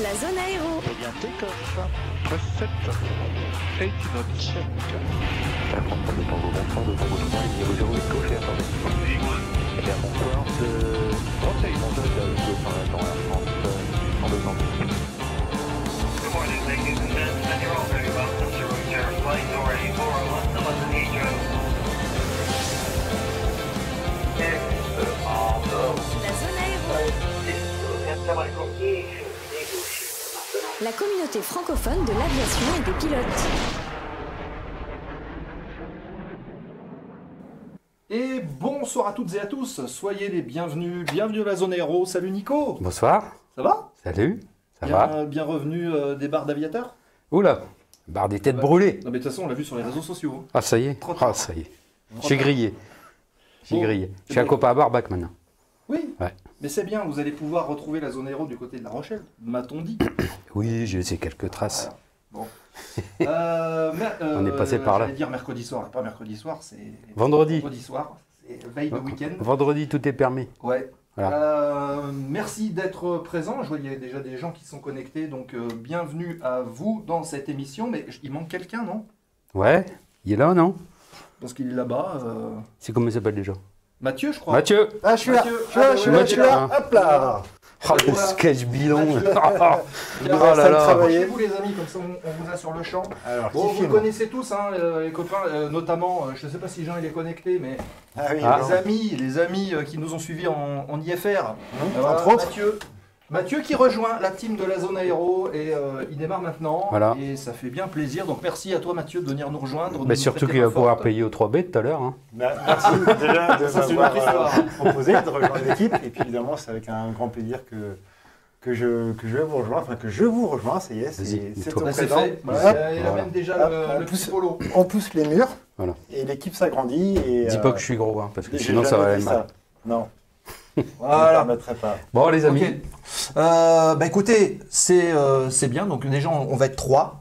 La zone aéro. Eh bien, take-off. Press 7. 8 knots. Ça prend pas de temps au bonsoir, de temps au chemin, il y a 0 écho, c'est attendez. Eh bien, bonsoir, de... Conseil, bonsoir, de dans la France, en 2 ans. Good morning, ladies and gentlemen. You're all very welcome to Route Air Flight Door A401 to London Heathrow. La zone aéro. La communauté francophone de l'aviation et des pilotes. Et bonsoir à toutes et à tous, soyez les bienvenus, bienvenue à la zone aéro. Salut Nico. Bonsoir. Ça va? Salut. Ça va? Bien revenu des bars d'aviateurs? Oula, barre des têtes brûlées. Non mais de toute façon on l'a vu sur les réseaux sociaux. Hein. Ah ça y est. Trop Ah tard. ça y est. Trop J'ai tard. grillé. J'ai Bon, grillé. Je c'est suis un bon. copain à Barbac maintenant. Oui, Ouais. mais c'est bien, vous allez pouvoir retrouver la zone aéro du côté de La Rochelle, m'a-t-on dit. Oui, j'ai laissé quelques traces. Bon. On est passé par là. J'allais dire mercredi soir, pas mercredi soir, c'est Vendredi. vendredi soir, c'est veille de week-end. Vendredi, tout est permis. Ouais. Voilà. Merci d'être présent. Je vois qu'il y a déjà des gens qui sont connectés, donc bienvenue à vous dans cette émission. Mais il manque quelqu'un, non? Ouais. Il est là, non? Parce qu'il est là-bas. C'est comment il s'appelle déjà? Mathieu, je crois. Mathieu. Ah, je suis là, Mathieu. je suis là, Ah, je suis ouais, là, ouais, je suis ouais. là, hop là. Oh, le Voilà. sketch bidon. Il Oh reste là à le là. travailler. Vous les amis, comme ça on vous a sur le champ. Alors, Bon, qui vous filme connaissez tous, hein, les copains, notamment, je ne sais pas si Jean il est connecté, mais Ah oui, Ah. alors. les amis qui nous ont suivis en IFR. Voilà, entre autres. Mathieu qui rejoint la team de la zone aéro et il démarre maintenant. Voilà. Et ça fait bien plaisir. Donc merci à toi Mathieu de venir nous rejoindre. de Mais nous surtout prêter qu'il va main pouvoir forte. payer au 3B tout à l'heure. Hein. Merci déjà de Ça, c'est une m'avoir autre histoire. proposé de rejoindre l'équipe. Et puis évidemment, c'est avec un grand plaisir que je vais vous rejoindre. Enfin, que je vous rejoins, ça y est, Vas-y, c'est dis-toi. au Bah, c'est présent. fait. Voilà. Il a Voilà. même déjà Hop, le on petit pousse- polo. On pousse les murs Voilà. et l'équipe s'agrandit. Et, Dis pas que je suis gros, hein, parce que j'ai sinon ça va jamais aller dit mal. ça. Non, je ne Voilà. permettrai pas. Bon les amis. Ok. Bah écoutez, c'est bien. Donc déjà, on va être trois.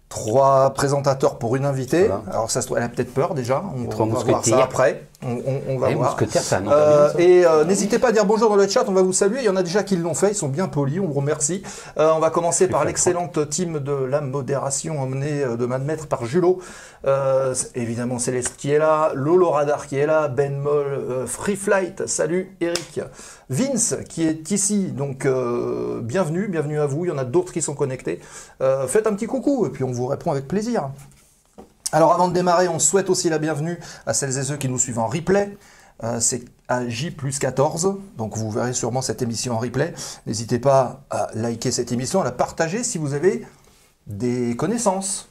Trois présentateurs pour une invitée. Voilà. Alors ça se trouve, elle a peut-être peur déjà. On Trois va voir mousquetaires. ça après. On va Les voir. mousquetaires, c'est un nom pas bien, ça. Et n'hésitez pas à dire bonjour dans le chat, on va vous saluer. Il y en a déjà qui l'ont fait, ils sont bien polis, on vous remercie. On va commencer par l'excellente team de la modération emmenée de main de maître par Julot. Évidemment Céleste qui est là, Lolo Radar qui est là, Ben Moll, Free Flight, salut Eric. Vince qui est ici, donc bienvenue à vous. Il y en a d'autres qui sont connectés. Faites un petit coucou et puis on vous répond avec plaisir. Alors avant de démarrer, on souhaite aussi la bienvenue à celles et ceux qui nous suivent en replay. C'est à J+14, donc vous verrez sûrement cette émission en replay. N'hésitez pas à liker cette émission, à la partager si vous avez des connaissances,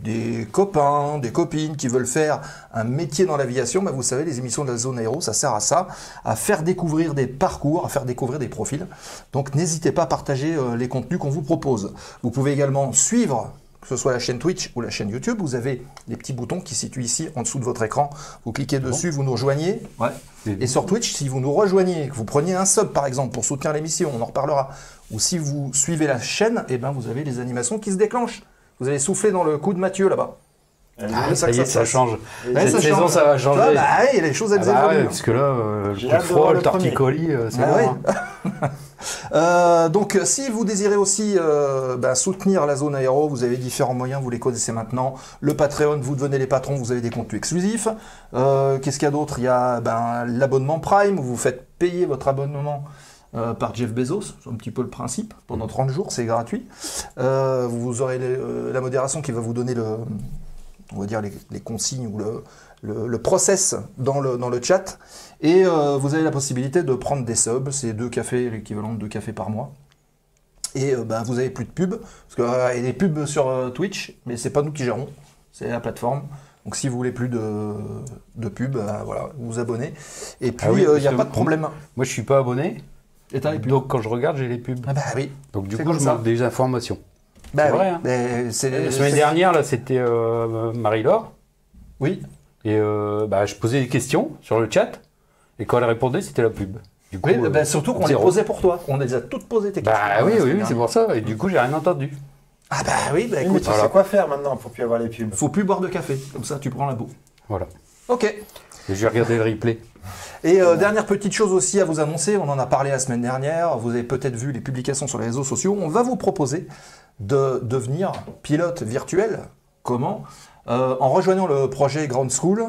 des copains, des copines qui veulent faire un métier dans l'aviation. Bah vous savez, les émissions de la zone aéro, ça sert à ça, à faire découvrir des parcours, à faire découvrir des profils. Donc n'hésitez pas à partager les contenus qu'on vous propose. Vous pouvez également suivre que ce soit la chaîne Twitch ou la chaîne YouTube, vous avez les petits boutons qui se situent ici en dessous de votre écran. Vous cliquez dessus, vous nous rejoignez. Ouais. Et sur Twitch, si vous nous rejoignez, que vous preniez un sub par exemple pour soutenir l'émission, on en reparlera. Ou si vous suivez la chaîne, eh ben vous avez les animations qui se déclenchent. Vous allez souffler dans le coup de Mathieu là-bas. Ah, ça y est, ça change. Ouais, Cette ça saison, change. ça va changer. Ah, bah, ouais, les choses elles Ah bah évoluent. ouais, parce que là, le J'ai coup de hâte de froid, voir le le premier. torticolis, c'est Ah bon. ouais. Hein. Donc, si vous désirez aussi soutenir la zone aéro, vous avez différents moyens, vous les connaissez maintenant. Le Patreon, vous devenez les patrons, vous avez des contenus exclusifs. Qu'est-ce qu'il y a d'autre? Il y a l'abonnement Prime, où vous faites payer votre abonnement par Jeff Bezos. C'est un petit peu le principe. Pendant 30 jours, c'est gratuit. Vous aurez la modération qui va vous donner on va dire les consignes ou le process dans le chat. Et vous avez la possibilité de prendre des subs, c'est 2 cafés, l'équivalent de 2 cafés par mois. Et vous avez plus de pubs, parce qu'il y a des pubs sur Twitch, mais c'est pas nous qui gérons, c'est la plateforme. Donc si vous voulez plus de pubs, voilà, vous vous abonnez. Et puis Ah oui, il n'y a parce pas que de problème. Moi, je suis pas abonné. Et t'as les pubs. Donc, quand je regarde, j'ai les pubs. Ah bah oui. Donc, du c'est coup, comme je ça. manque des informations. Bah c'est oui. vrai, hein. Mais c'est La semaine dernière, là, c'était Marie-Laure. Oui. Et je posais des questions sur le chat. Et quand elle répondait, c'était la pub. Du coup, Oui, surtout qu'on les zéro. posait pour toi. On les a toutes posées tes questions. Bah oui, la oui, semaine c'est dernière. pour ça. Et du coup, j'ai rien entendu. Ah bah oui, bah Oui, mais écoute, tu sais quoi faire maintenant pour plus avoir les pubs? faut plus boire de café. Comme ça, tu prends la boue. Voilà. Ok. Et je vais regarder le replay. Et dernière petite chose aussi à vous annoncer, on en a parlé la semaine dernière, vous avez peut-être vu les publications sur les réseaux sociaux, on va vous proposer de devenir pilote virtuel. Comment en rejoignant le projet Ground School,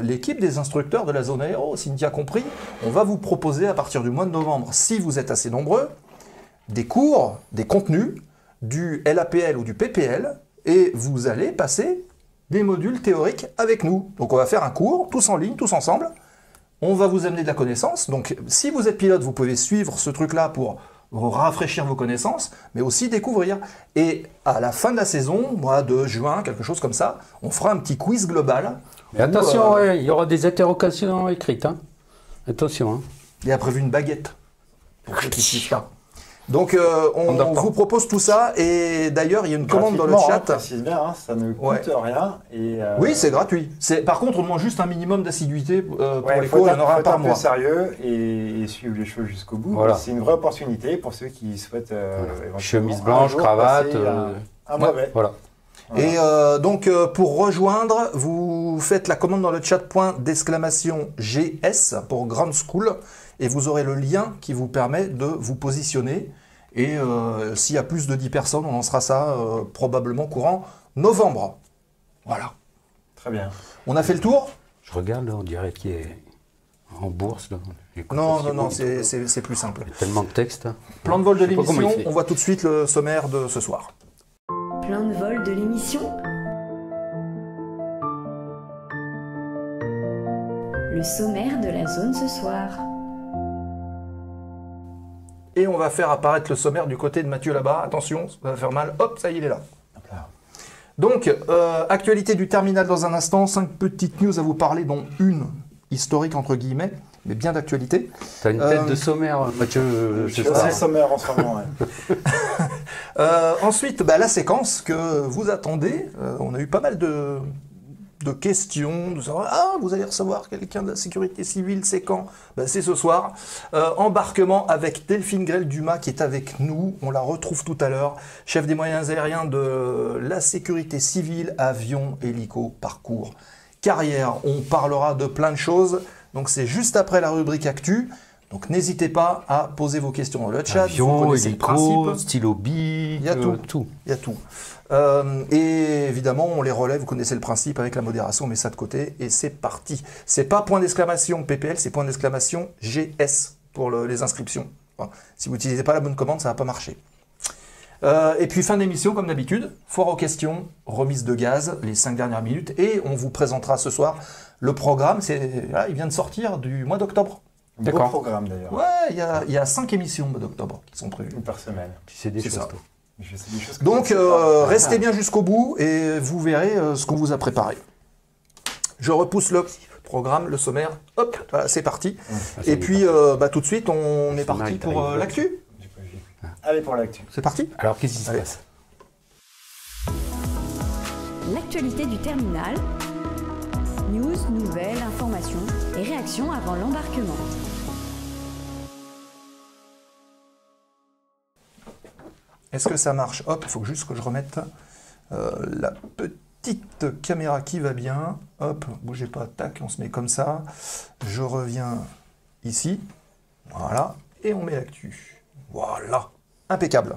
l'équipe des instructeurs de la zone aéro, Cynthia compris, on va vous proposer à partir du mois de novembre, si vous êtes assez nombreux, des cours, des contenus, du LAPL ou du PPL, et vous allez passer des modules théoriques avec nous. Donc on va faire un cours, tous en ligne, tous ensemble. On va vous amener de la connaissance. Donc si vous êtes pilote, vous pouvez suivre ce truc-là pour rafraîchir vos connaissances, mais aussi découvrir. Et à la fin de la saison, mois de juin, quelque chose comme ça, on fera un petit quiz global. Mais attention, il y aura des interrogations écrites. Hein. Attention. Hein. Il y a prévu une baguette pour ceux qui suivent pas. Donc on vous propose tout ça, et d'ailleurs il y a une commande dans le chat. Précise bien, hein, ça ne coûte rien. Et oui, c'est gratuit. Par contre, on demande juste un minimum d'assiduité pour les cours, il y en aura un par mois. Faut être un peu sérieux et suivre les choses jusqu'au bout. Voilà. C'est une vraie opportunité pour ceux qui souhaitent chemise blanche, cravate, un mauvais. Voilà. Et donc pour rejoindre, vous faites la commande dans le chat .GS pour Ground School, et vous aurez le lien qui vous permet de vous positionner. Et s'il y a plus de 10 personnes, on lancera ça probablement courant novembre. Voilà. Très bien. On a fait le tour? Je regarde, là, on dirait qu'il est en bourse. Là. Non, c'est plus simple. Il y a tellement de texte. Hein. Plan de vol de l'émission, on voit tout de suite le sommaire de ce soir. Plan de vol de l'émission. Le sommaire de la zone ce soir. Et on va faire apparaître le sommaire du côté de Mathieu là-bas. Attention, ça va faire mal. Hop, ça y est, il est là. Donc, actualité du terminal dans un instant. 5 petites news à vous parler, dont une historique entre guillemets, mais bien d'actualité. T'as une tête de sommaire, Mathieu. Je suis assez sommaire en ce moment. Ouais. Ensuite, la séquence que vous attendez. On a eu pas mal de questions, de savoir, vous allez recevoir quelqu'un de la sécurité civile, c'est quand? C'est ce soir. Embarquement avec Delphine Grel-Dumas qui est avec nous, on la retrouve tout à l'heure, chef des moyens aériens de la sécurité civile, avion, hélico, parcours, carrière. On parlera de plein de choses, donc c'est juste après la rubrique Actu. Donc n'hésitez pas à poser vos questions dans le chat. Avion, hélico, stylo bic, il y a tout. Il y a tout. Et évidemment, on les relève, vous connaissez le principe, avec la modération, on met ça de côté et c'est parti. C'est pas point d'exclamation PPL, c'est point d'exclamation GS pour les inscriptions. Enfin, si vous n'utilisez pas la bonne commande, ça va pas marcher. Et puis fin d'émission, comme d'habitude, foire aux questions, remise de gaz, les 5 dernières minutes, et on vous présentera ce soir le programme. Il vient de sortir du mois d'octobre. D'accord. Beau programme d'ailleurs. Ouais, il y a 5 émissions au mois d'octobre qui sont prévues. Une par semaine. Puis c'est des choses. Donc restez bien jusqu'au bout et vous verrez ce qu'on vous a préparé. Je repousse le programme, le sommaire. Hop, voilà, c'est parti. Et puis tout de suite, on est parti pour l'actu. Allez pour l'actu. C'est parti. Alors qu'est-ce qui se passe? L'actualité du terminal. News, nouvelles, informations et réactions avant l'embarquement. Est-ce que ça marche? Hop, il faut juste que je remette la petite caméra qui va bien. Hop, bougez pas, tac, on se met comme ça. Je reviens ici. Voilà, et on met l'actu. Voilà, impeccable.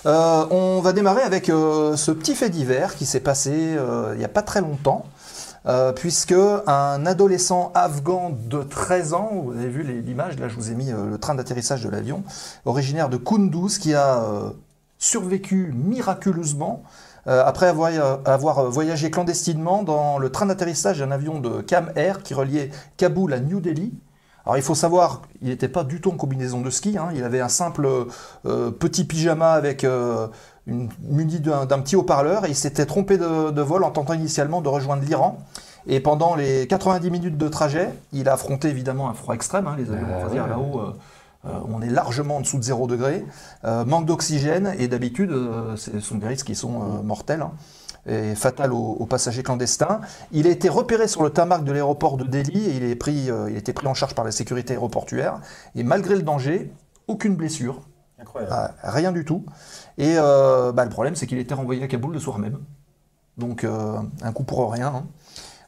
On va démarrer avec ce petit fait divers qui s'est passé il n'y a pas très longtemps. Puisque un adolescent afghan de 13 ans, vous avez vu l'image, là je vous ai mis le train d'atterrissage de l'avion, originaire de Kunduz, qui a survécu miraculeusement après avoir voyagé clandestinement dans le train d'atterrissage d'un avion de Cam Air qui reliait Kaboul à New Delhi. Alors il faut savoir, il n'était pas du tout en combinaison de ski, il avait un simple petit pyjama avec muni d'un petit haut-parleur, et il s'était trompé de vol en tentant initialement de rejoindre l'Iran. Et pendant les 90 minutes de trajet, il a affronté évidemment un froid extrême, les avions de croisière là-haut, on est largement en dessous de 0 degré, manque d'oxygène, et d'habitude ce sont des risques qui sont mortels. Et fatal aux passagers clandestins. Il a été repéré sur le tarmac de l'aéroport de Delhi et il a été pris en charge par la sécurité aéroportuaire. Et malgré le danger, aucune blessure. Incroyable. Rien du tout. Et le problème, c'est qu'il a été renvoyé à Kaboul le soir même. Donc un coup pour rien.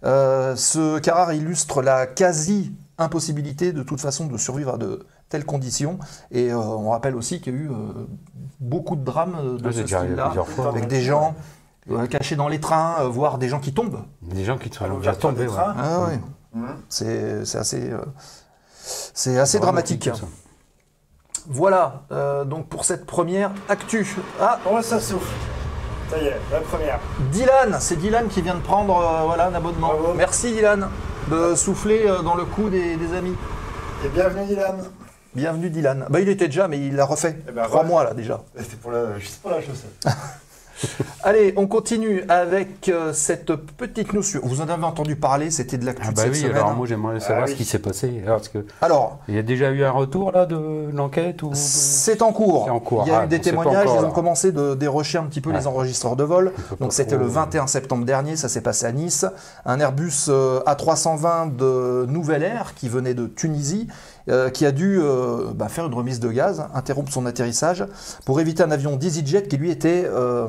Ce car illustre la quasi impossibilité de toute façon de survivre à de telles conditions. Et on rappelle aussi qu'il y a eu beaucoup de drames de ce style-là, avec des gens cachés dans les trains, voire des gens qui tombent. Des gens qui sont l'ouverture tombés. des trains. Ah, ouais. C'est assez dramatique. Ça. Voilà, donc pour cette première actu. Ah, Oh, ça souffle. Ça y est, la première. Dylan, c'est Dylan qui vient de prendre voilà, un abonnement. Bravo. Merci Dylan de souffler dans le cou des amis. Et bienvenue, Dylan. Bienvenue Dylan. Bah, il était déjà, mais il l'a refait. Eh ben, 3 mois là déjà. C'était juste pour la chaussette. Allez, on continue avec cette petite notion. Vous en avez entendu parler, c'était de l'actu Ah de bah cette oui, semaine. alors moi j'aimerais savoir oui. ce qui s'est passé. Parce que Alors, il y a déjà eu un retour là de l'enquête ou... c'est en cours. C'est en cours. Il y a Ah, eu des bon, c'est pas témoignages, encore, ils ont là. commencé de dérocher un petit peu Ouais. les enregistreurs de vol. peut Donc pas c'était trop- le 21 septembre dernier, ça s'est passé à Nice. Un Airbus A320 de Nouvelle Air qui venait de Tunisie, qui a dû faire une remise de gaz, interrompre son atterrissage pour éviter un avion d'EasyJet qui lui était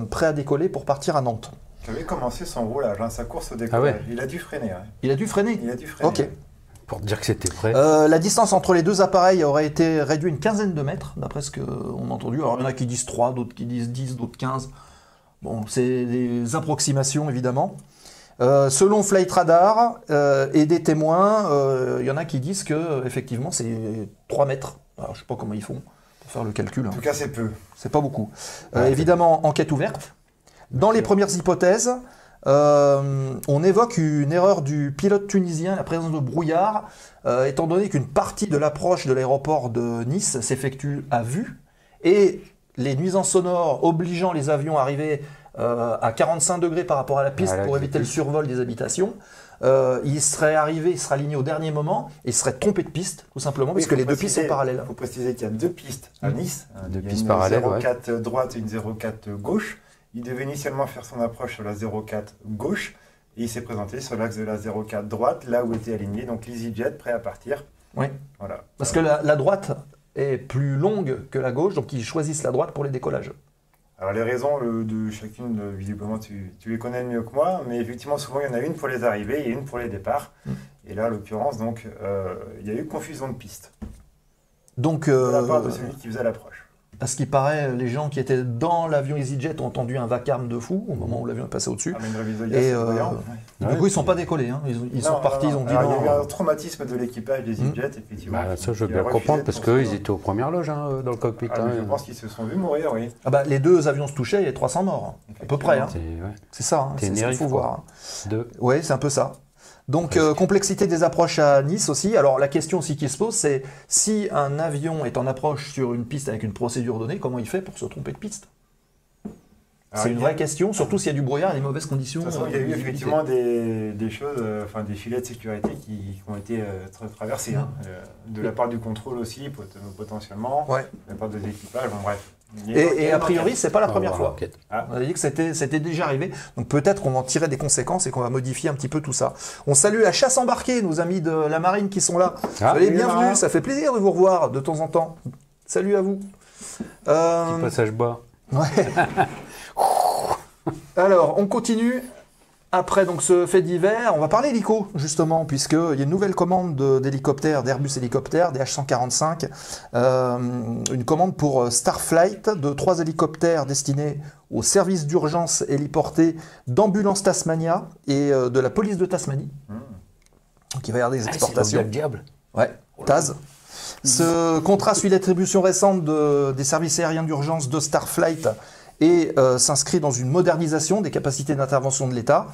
prêt à décoller pour partir à Nantes. Qui avait commencé son roulage, sa course au décollage. Ah ouais. Il a dû freiner. Il a dû freiner. Il a dû freiner. Ok. Pour dire que c'était prêt. La distance entre les deux appareils aurait été réduite une quinzaine de mètres, d'après ce qu'on a entendu. Alors il y en a qui disent 3, d'autres qui disent 10, d'autres 15. Bon, c'est des approximations évidemment. Selon Flight Radar et des témoins, il y en a qui disent que effectivement c'est 3 mètres. Alors je ne sais pas comment ils font pour faire le calcul. En tout cas, c'est peu. C'est pas beaucoup. Évidemment, enquête ouverte. Dans les premières hypothèses, on évoque une erreur du pilote tunisien, la présence de brouillard, étant donné qu'une partie de l'approche de l'aéroport de Nice s'effectue à vue, et les nuisances sonores obligeant les avions à arriver à 45 degrés par rapport à la piste Voilà, pour éviter le survol des habitations. Il serait aligné au dernier moment, et il serait trompé de piste, tout simplement, parce que les deux pistes sont parallèles. Il faut préciser qu'il y a 2 pistes à Nice. Deux Il y a pistes une parallèles, 0,4 droite et une 0,4 gauche. Il devait initialement faire son approche sur la 0,4 gauche, et il s'est présenté sur l'axe de la 0,4 droite, là où était aligné donc l'EasyJet prêt à partir. Oui. Voilà. Parce que la droite est plus longue que la gauche, donc ils choisissent la droite pour les décollages. Alors les raisons de chacune, visiblement tu les connais mieux que moi, mais effectivement souvent il y en a une pour les arrivées et une pour les départs. Et là en l'occurrence donc il y a eu confusion de piste Donc, de la part de celui qui faisait l'approche. à ce qui paraît, les gens qui étaient dans l'avion EasyJet ont entendu un vacarme de fou au moment où l'avion est passé au-dessus. Ah, mais une révision Et c'est brillant. du coup, ils ne sont pas décollés. Hein. Ils sont Non, partis, non, ils ont dit alors, non. il y a eu un traumatisme de l'équipage des EasyJet, effectivement. Bah, ça, je veux Il a bien refusé comprendre, de parce poursuivre. qu'ils étaient aux premières loges dans le cockpit. Ah, mais hein. je pense qu'ils se sont vus mourir, oui. Ah bah, les deux avions se touchaient, il y a 300 morts. À peu près. Hein. C'est ouais. C'est ça, hein, c'est ce qu'il Tenerife, faut quoi. voir. Deux. Oui, c'est un peu ça. Donc, complexité des approches à Nice aussi. Alors, la question aussi qui se pose, c'est si un avion est en approche sur une piste avec une procédure donnée, comment il fait pour se tromper de piste? Alors, C'est il une y a- vraie question, surtout s'il y a du brouillard et des mauvaises conditions. De toute façon, il y a eu visibilité. effectivement des choses, des filets de sécurité qui ont été traversés, hein, de la part du contrôle aussi, potentiellement, Ouais. de la part des équipages, bon bref. Il y a Et une a priori, enquête. c'est pas la On va première voir fois. l'enquête. On avait dit que c'était déjà arrivé. Donc peut-être qu'on va en tirer des conséquences et qu'on va modifier un petit peu tout ça. On salue la chasse embarquée, nos amis de la marine qui sont là. Ah, Soyez oui, bienvenus, Marin. ça fait plaisir de vous revoir de temps en temps. Salut à vous. Petit passage bas. Ouais. Alors, on continue. Après donc ce fait divers, on va parler hélico justement, puisqu'il y a une nouvelle commande d'hélicoptères, d'Airbus hélicoptères, des H145, une commande pour Starflight de 3 hélicoptères destinés au service d'urgence héliporté d'Ambulance Tasmania et de la police de Tasmanie. Donc il va y avoir des exportations. le diable. Ouais, TAS. Ce contrat suit l'attribution récente des services aériens d'urgence de Starflight et s'inscrit dans une modernisation des capacités d'intervention de l'État.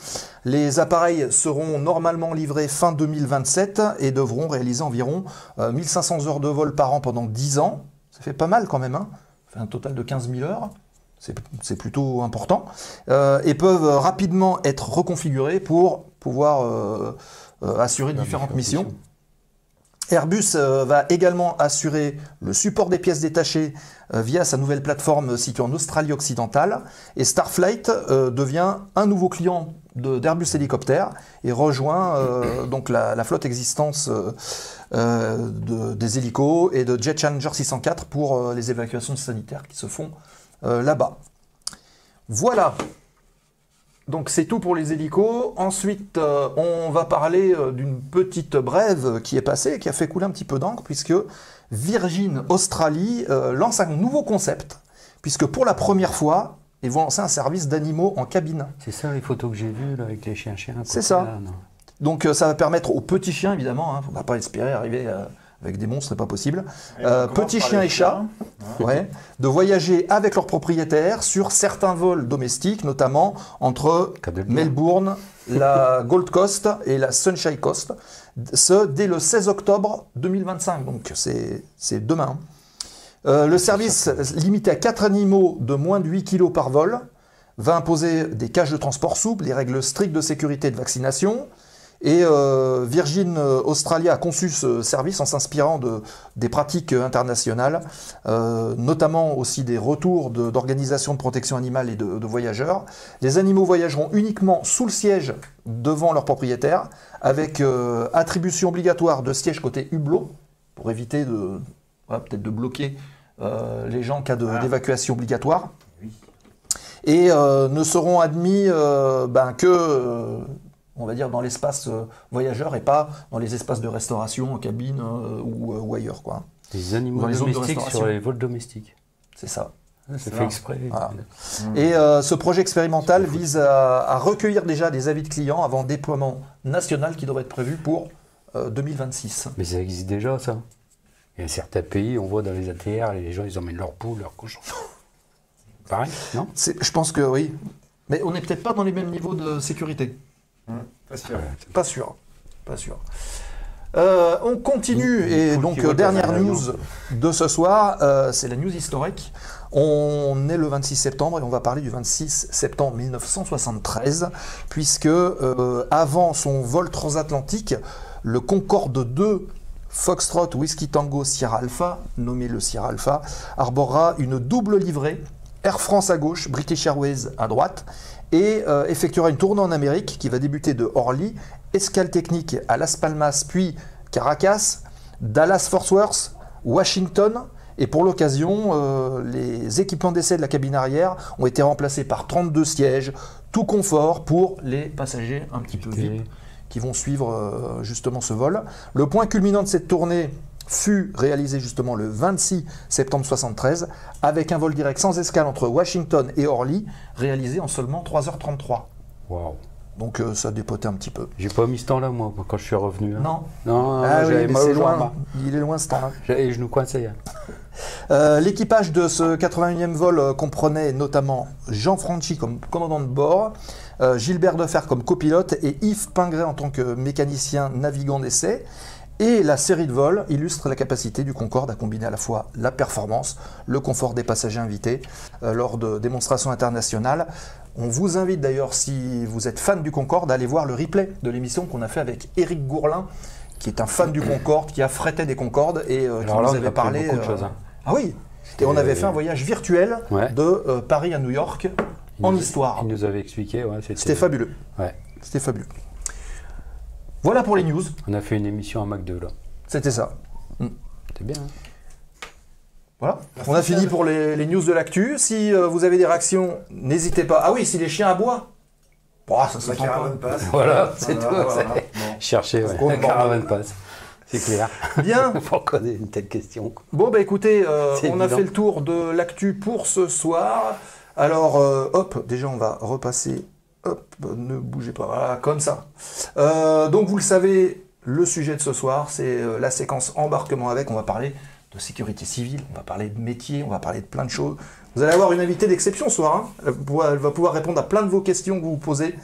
Les appareils seront normalement livrés fin 2027 et devront réaliser environ 1500 heures de vol par an pendant 10 ans. Ça fait pas mal quand même, hein. Ça fait un total de 15 000 heures. C'est plutôt important. Et peuvent rapidement être reconfigurés pour pouvoir assurer différentes missions. Airbus va également assurer le support des pièces détachées via sa nouvelle plateforme située en Australie occidentale. Et Starflight devient un nouveau client d'Airbus Hélicoptères et rejoint donc la flotte existante des hélicos et de Jet Challenger 604 pour les évacuations sanitaires qui se font là-bas. Voilà. Donc c'est tout pour les hélicos. Ensuite, on va parler d'une petite brève qui est passée, qui a fait couler un petit peu d'encre, puisque Virgin Australie lance un nouveau concept, puisque pour la première fois, ils vont lancer un service d'animaux en cabine. C'est ça les photos que j'ai vues là, avec les chiens. C'est ça. Là, donc ça va permettre aux petits chiens, évidemment, on ne va pas espérer arriver avec des monstres, ce n'est pas possible, petits chiens et chats, de voyager avec leurs propriétaires sur certains vols domestiques, notamment entre Melbourne, la Gold Coast et la Sunshine Coast, ce dès le 16 octobre 2025, donc c'est demain. Le service limité à 4 animaux de moins de 8 kg par vol va imposer des cages de transport souples, des règles strictes de sécurité et de vaccination. Et Virgin Australia a conçu ce service en s'inspirant des pratiques internationales, notamment aussi des retours d'organisations de protection animale et de voyageurs. Les animaux voyageront uniquement sous le siège devant leur propriétaire, avec attribution obligatoire de siège côté hublot, pour éviter peut-être de bloquer les gens en cas d'évacuation obligatoire. Et ne seront admis que... on va dire dans l'espace voyageur et pas dans les espaces de restauration, en cabine ou ailleurs, quoi. Les animaux domestiques sur les vols domestiques. C'est ça. C'est fait exprès. Voilà. Et ce projet expérimental vise à recueillir déjà des avis de clients avant déploiement national qui devrait être prévu pour 2026. Mais ça existe déjà, ça. Il y a certains pays, on voit dans les ATR, les gens, ils emmènent leurs poules, leurs cochons. Pareil, non? Je pense que oui. Mais on n'est peut-être pas dans les mêmes niveaux de sécurité. Pas sûr. Pas sûr. Pas sûr. On continue, et donc dernière news de ce soir, c'est la news historique. On est le 26 septembre et on va parler du 26 septembre 1973, puisque avant son vol transatlantique, le Concorde 2 Foxtrot Whiskey Tango Sierra Alpha, nommé le Sierra Alpha, arborera une double livrée, Air France à gauche, British Airways à droite, et effectuera une tournée en Amérique qui va débuter de Orly, escale technique à Las Palmas, puis Caracas, Dallas-Fort Worth, Washington. Et pour l'occasion, les équipements d'essai de la cabine arrière ont été remplacés par 32 sièges, tout confort pour les passagers un petit peu VIP qui vont suivre justement ce vol. Le point culminant de cette tournée fut réalisé justement le 26 septembre 1973 avec un vol direct sans escale entre Washington et Orly, réalisé en seulement 3h33. Waouh! Donc ça dépotait un petit peu. J'ai pas mis ce temps-là, moi, quand je suis revenu. Hein. Non. Non, j'avais mal au loin. Il est loin ce temps-là. J'avais les genoux coincés. L'équipage de ce 81e vol comprenait notamment Jean Franchi comme commandant de bord, Gilbert Defer comme copilote et Yves Pingret en tant que mécanicien navigant d'essai. Et la série de vols illustre la capacité du Concorde à combiner à la fois la performance, le confort des passagers invités lors de démonstrations internationales. On vous invite d'ailleurs, si vous êtes fan du Concorde, à aller voir le replay de l'émission qu'on a fait avec Éric Gourlin, qui est un fan du Concorde, qui a frété des Concordes et qui nous avait parlé... beaucoup de choses, hein. Ah oui. Et on avait fait un voyage virtuel de Paris à New York en histoire. Il nous avait expliqué, c'était fabuleux. Ouais. C'était fabuleux. Voilà pour les news. On a fait une émission à Mac 2 là. C'était ça. C'était bien. Hein. Voilà. On a fini pour les news de l'actu. Si vous avez des réactions, n'hésitez pas. Ah oui, si les chiens aboient. Ça se passe. Voilà, c'est tout. Voilà. Cherchez, la caravane passe. C'est clair. Bien. Pour connaître une telle question. Bon, bah écoutez, on a fait le tour de l'actu pour ce soir. Alors, déjà, on va repasser. Hop, ne bougez pas, voilà, comme ça. Donc vous le savez, le sujet de ce soir, c'est la séquence embarquement avec. On va parler de sécurité civile, on va parler de métier, on va parler de plein de choses. Vous allez avoir une invitée d'exception ce soir. Hein. Elle va pouvoir répondre à plein de vos questions que vous vous posez.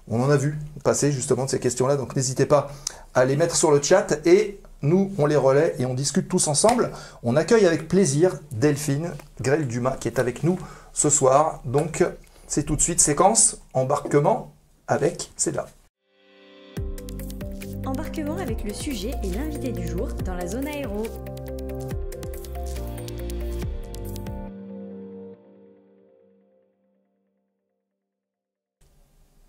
On en a vu passer justement de ces questions-là, donc n'hésitez pas à les mettre sur le chat et nous, on les relaie et on discute tous ensemble. On accueille avec plaisir Delphine Grel-Dumas qui est avec nous ce soir. Donc, c'est tout de suite séquence embarquement avec Cédla. Embarquement avec le sujet et l'invité du jour dans la zone aéro.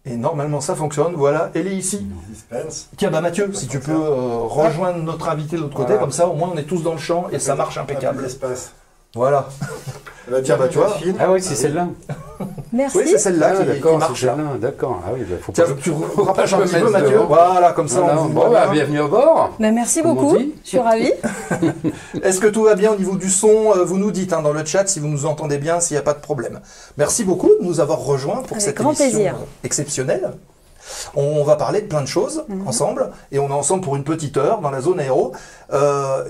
Et normalement ça fonctionne, voilà, elle est ici. Suspense. Tiens, bah Mathieu, si tu peux rejoindre notre invité de l'autre côté, comme ça au moins on est tous dans le champ et ça marche impeccable. L'espace. Voilà. Tiens, bah tu vois. Ah oui, c'est celle-là. Merci. Oui, c'est celle-là qui d'accord, marche. c'est celle-là, d'accord. Ah oui, bah, faut Tiens, pas... tu rapproches un peux petit peu, mettre Mathieu. devant. Voilà, comme ça, Voilà, on vous bon, voit bah, bien. bienvenue au bord. Ben, merci Comme on beaucoup. dit. Je suis ravie. Est-ce que tout va bien au niveau du son? Vous nous dites dans le chat si vous nous entendez bien, s'il n'y a pas de problème. Merci beaucoup de nous avoir rejoints pour Avec cette grand émission plaisir. exceptionnelle. On va parler de plein de choses ensemble, et on est ensemble pour une petite heure dans la zone aéro.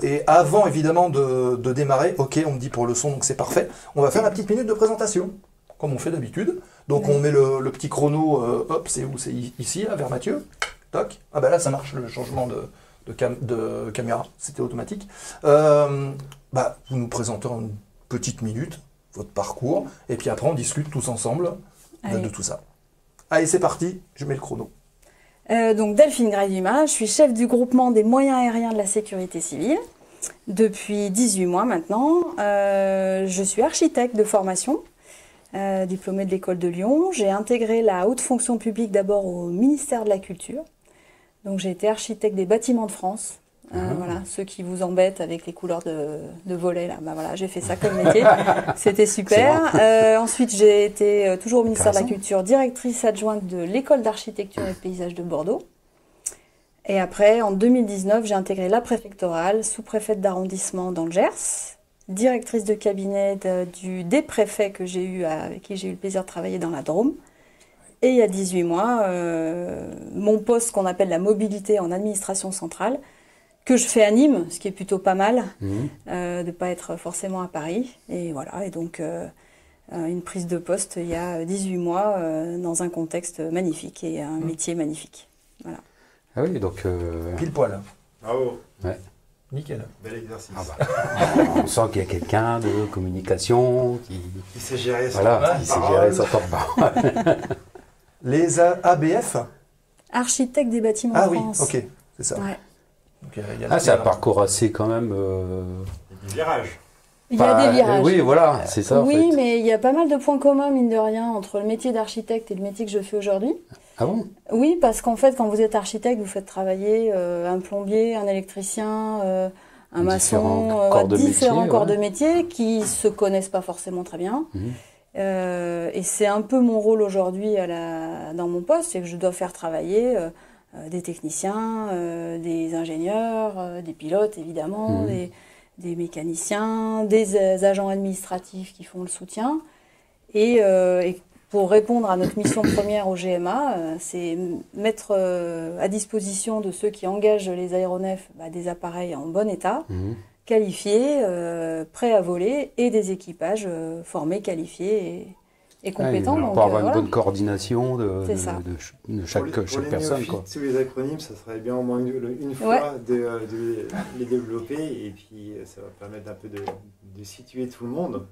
Et avant évidemment de démarrer, ok, on me dit pour le son, donc c'est parfait, on va faire la petite minute de présentation, comme on fait d'habitude. Donc on met le petit chrono, hop, c'est où? C'est ici, là, vers Mathieu. Toc. Ah bah là ça marche, le changement de caméra, c'était automatique. Vous nous présentez en une petite minute votre parcours, et puis après on discute tous ensemble de tout ça. Allez, c'est parti, je mets le chrono. Donc Delphine Gray-Dumas, je suis chef du groupement des moyens aériens de la sécurité civile depuis 18 mois maintenant. Je suis architecte de formation, diplômée de l'école de Lyon. J'ai intégré la haute fonction publique d'abord au ministère de la Culture. Donc j'ai été architecte des bâtiments de France. Voilà, ceux qui vous embêtent avec les couleurs de volets, là, bah voilà, j'ai fait ça comme métier. C'était super. Ensuite, j'ai été toujours au ministère de la Culture, directrice adjointe de l'école d'architecture et de paysage de Bordeaux. Et après, en 2019, j'ai intégré la préfectorale, sous-préfète d'arrondissement dans le Gers, directrice de cabinet des préfets avec qui j'ai eu le plaisir de travailler dans la Drôme. Et il y a 18 mois, mon poste qu'on appelle la mobilité en administration centrale, que je fais à Nîmes, ce qui est plutôt pas mal, de ne pas être forcément à Paris. Et voilà, et donc une prise de poste il y a 18 mois dans un contexte magnifique et un métier magnifique. Voilà. Ah oui, donc... Pile poil. Bravo. Ouais. Nickel. Bel exercice. Ah bah, on sent qu'il y a quelqu'un de communication qui sait gérer son voilà, qui sait gérer son temps. Les ABF? Architecte des bâtiments de France. Ah oui, ok, c'est ça. Ouais. Donc, il y a c'est un parcours assez quand même... Des virages. Il y a des virages. Oui, voilà, c'est ça. Oui, en fait. mais il y a pas mal de points communs, mine de rien, entre le métier d'architecte et le métier que je fais aujourd'hui. Ah bon? Oui, parce qu'en fait, quand vous êtes architecte, vous faites travailler un plombier, un électricien, un maçon, différents corps de métier qui se connaissent pas forcément très bien. Et c'est un peu mon rôle aujourd'hui dans mon poste, c'est que je dois faire travailler des techniciens, des ingénieurs, des pilotes évidemment, des mécaniciens, des agents administratifs qui font le soutien. Et pour répondre à notre mission première au GMA, c'est mettre à disposition de ceux qui engagent les aéronefs des appareils en bon état, qualifiés, prêts à voler, et des équipages formés, qualifiés et compétents. Donc, pour avoir une bonne coordination de chaque personne. Quoi. Tous les acronymes, ça serait bien au moins une fois de les développer, et puis ça va permettre un peu de situer tout le monde.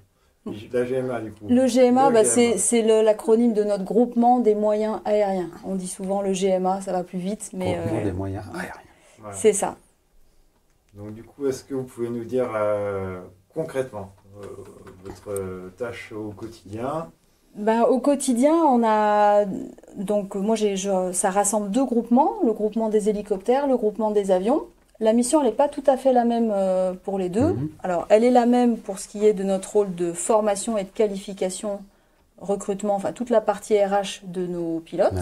La GMA, du coup. Le GMA, c'est l'acronyme de notre groupement des moyens aériens. On dit souvent le GMA, ça va plus vite, mais... Groupement des moyens aériens. Voilà. C'est ça. Donc du coup, est-ce que vous pouvez nous dire concrètement votre tâche au quotidien? Au quotidien, on a... Donc moi, ça rassemble deux groupements, le groupement des hélicoptères, le groupement des avions. La mission, elle n'est pas tout à fait la même pour les deux. Alors, elle est la même pour ce qui est de notre rôle de formation et de qualification, recrutement, enfin toute la partie RH de nos pilotes.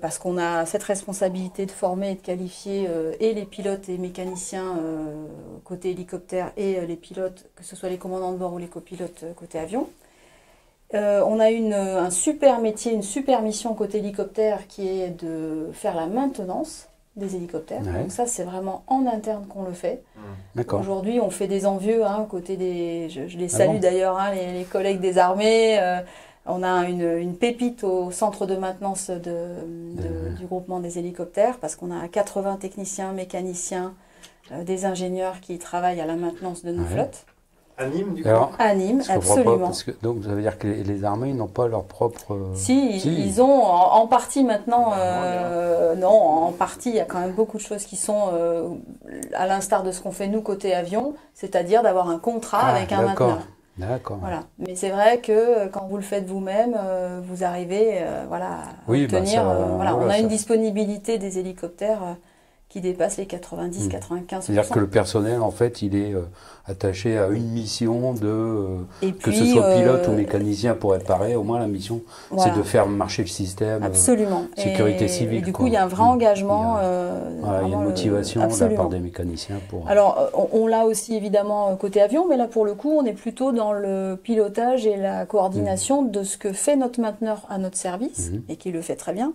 Parce qu'on a cette responsabilité de former et de qualifier et les pilotes et mécaniciens côté hélicoptère et les pilotes, que ce soit les commandants de bord ou les copilotes côté avion. On a un super métier, une super mission côté hélicoptère qui est de faire la maintenance des hélicoptères. Donc ça, c'est vraiment en interne qu'on le fait. Aujourd'hui, on fait des envieux côté des... Je les salue d'ailleurs, les collègues des armées. On a une pépite au centre de maintenance du groupement des hélicoptères, parce qu'on a 80 techniciens, mécaniciens, des ingénieurs qui travaillent à la maintenance de nos flottes. À Nîmes, du coup. À Nîmes, absolument. Donc, ça veut dire que les armées n'ont pas leur propre... Si, ils ont en partie maintenant... non, en partie, il y a quand même beaucoup de choses qui sont à l'instar de ce qu'on fait nous côté avion, c'est-à-dire d'avoir un contrat avec un mainteneur. D'accord. Voilà. Mais c'est vrai que quand vous le faites vous-même, vous arrivez à obtenir... on a une disponibilité des hélicoptères qui dépasse les 90-95%. C'est-à-dire que le personnel, en fait, il est attaché à une mission Et que puis, ce soit pilote ou mécanicien pour réparer. Au moins, la mission, voilà. c'est de faire marcher le système. Absolument. Sécurité civile. Et du coup, quoi. il y a un vrai engagement. Voilà, il y a une motivation de la part des mécaniciens pour. Alors, on l'a aussi évidemment côté avion, mais là, pour le coup, on est plutôt dans le pilotage et la coordination de ce que fait notre mainteneur à notre service, et qui le fait très bien.